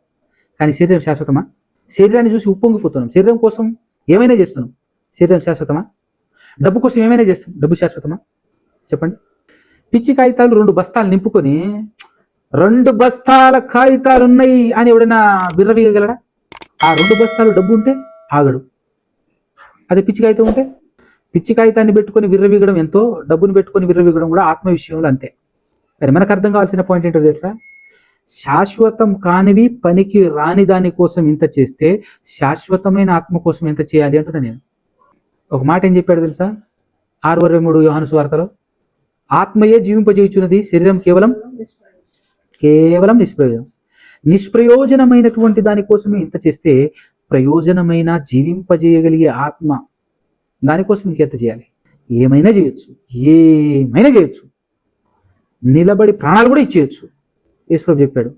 కానీ శరీరం శాశ్వతమా? శరీరాన్ని చూసి ఉప్పొంగిపోతున్నాం. శరీరం కోసం ఏమైనా చేస్తున్నాం. శరీరం శాశ్వతమా? డబ్బు కోసం ఏమైనా చేస్తాం. డబ్బు శాశ్వతమా? చెప్పండి. పిచ్చి కాగితాలు 2 బస్తాలు నింపుకొని 2 బస్తాల కాగితాలు ఉన్నాయి అని ఎవడైనా విర్రవీయగలడా? ఆ 2 బస్తాలు డబ్బు ఉంటే ఆగడు. అదే పిచ్చి కాగితం ఉంటే, పిచ్చి కాగితాన్ని పెట్టుకొని విర్రవీగడం ఎంతో, డబ్బును పెట్టుకొని విర్రవీగడం కూడా ఆత్మ విషయంలో అంతే. కానీ మనకు అర్థం కావాల్సిన పాయింట్ ఏంటో తెలుసా? శాశ్వతం కానివి పనికి రాని దాని కోసం ఇంత చేస్తే శాశ్వతమైన ఆత్మ కోసం ఎంత చేయాలి అంటున్నా నేను. ఒక మాట ఏం చెప్పాడు తెలుసా? 6:23 యోహాను సువార్తలో, ఆత్మయే జీవింపజేయుచున్నది, శరీరం కేవలం నిష్ప్రయోజనమైనటువంటి దానికోసమే ఇంత చేస్తే ప్రయోజనమైన జీవింపజేయగలిగే ఆత్మ దానికోసం ఇంకెంత చేయాలి? ఏమైనా చేయొచ్చు, నిలబడి ప్రాణాలు కూడా ఇచ్చేయచ్చు. యేసుప్రభు చెప్పాడు,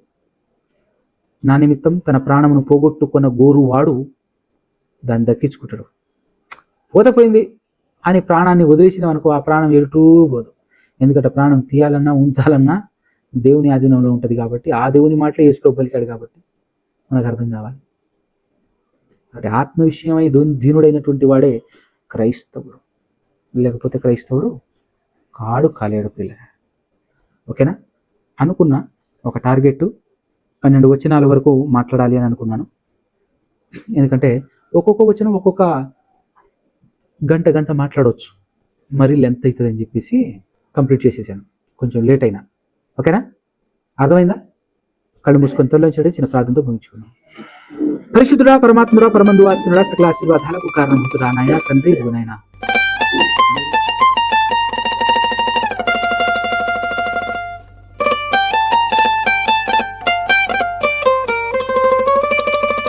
నా నిమిత్తం తన ప్రాణమును పోగొట్టుకున్న గోరువాడు దాన్ని దక్కించుకుంటాడు. పోతపోయింది అని ప్రాణాన్ని వదిలేసినాం అనుకో, ఆ ప్రాణం ఎరుటూ పోదు. ఎందుకంటే ప్రాణం తీయాలన్నా ఉంచాలన్నా దేవుని ఆధీనంలో ఉంటుంది కాబట్టి, ఆ దేవుని మాటలే యేసుప్రభు పలికాడు కాబట్టి మనకు అర్థం కావాలి. అంటే ఆత్మ విషయమై దీనుడైనటువంటి వాడే క్రైస్తవుడు. లేకపోతే క్రైస్తవుడు కాలేడు పిల్ల. ఓకేనా? అనుకున్న ఒక టార్గెట్ 12 వచనాల వరకు మాట్లాడాలి అని అనుకున్నాను. ఎందుకంటే ఒక్కొక్క వచనం ఒక్కొక్క గంట మాట్లాడవచ్చు, మరీ లెంత్ అవుతుంది అని చెప్పేసి కంప్లీట్ చేసేసాను, కొంచెం లేట్ అయినా. ఓకేనా? అర్థమైందా? కళ్ళు మూసుకొని తొలగించడం చిన్న ప్రార్థనతో ముగించుకున్నాం. పరిశుద్ధుడా, పరమాత్ముడా, పరమందు వాసునుడా, సకల ఆశీర్వాదాలకు కారణభూతుడా నాయనా తండ్రి, ఇదిగోనైనా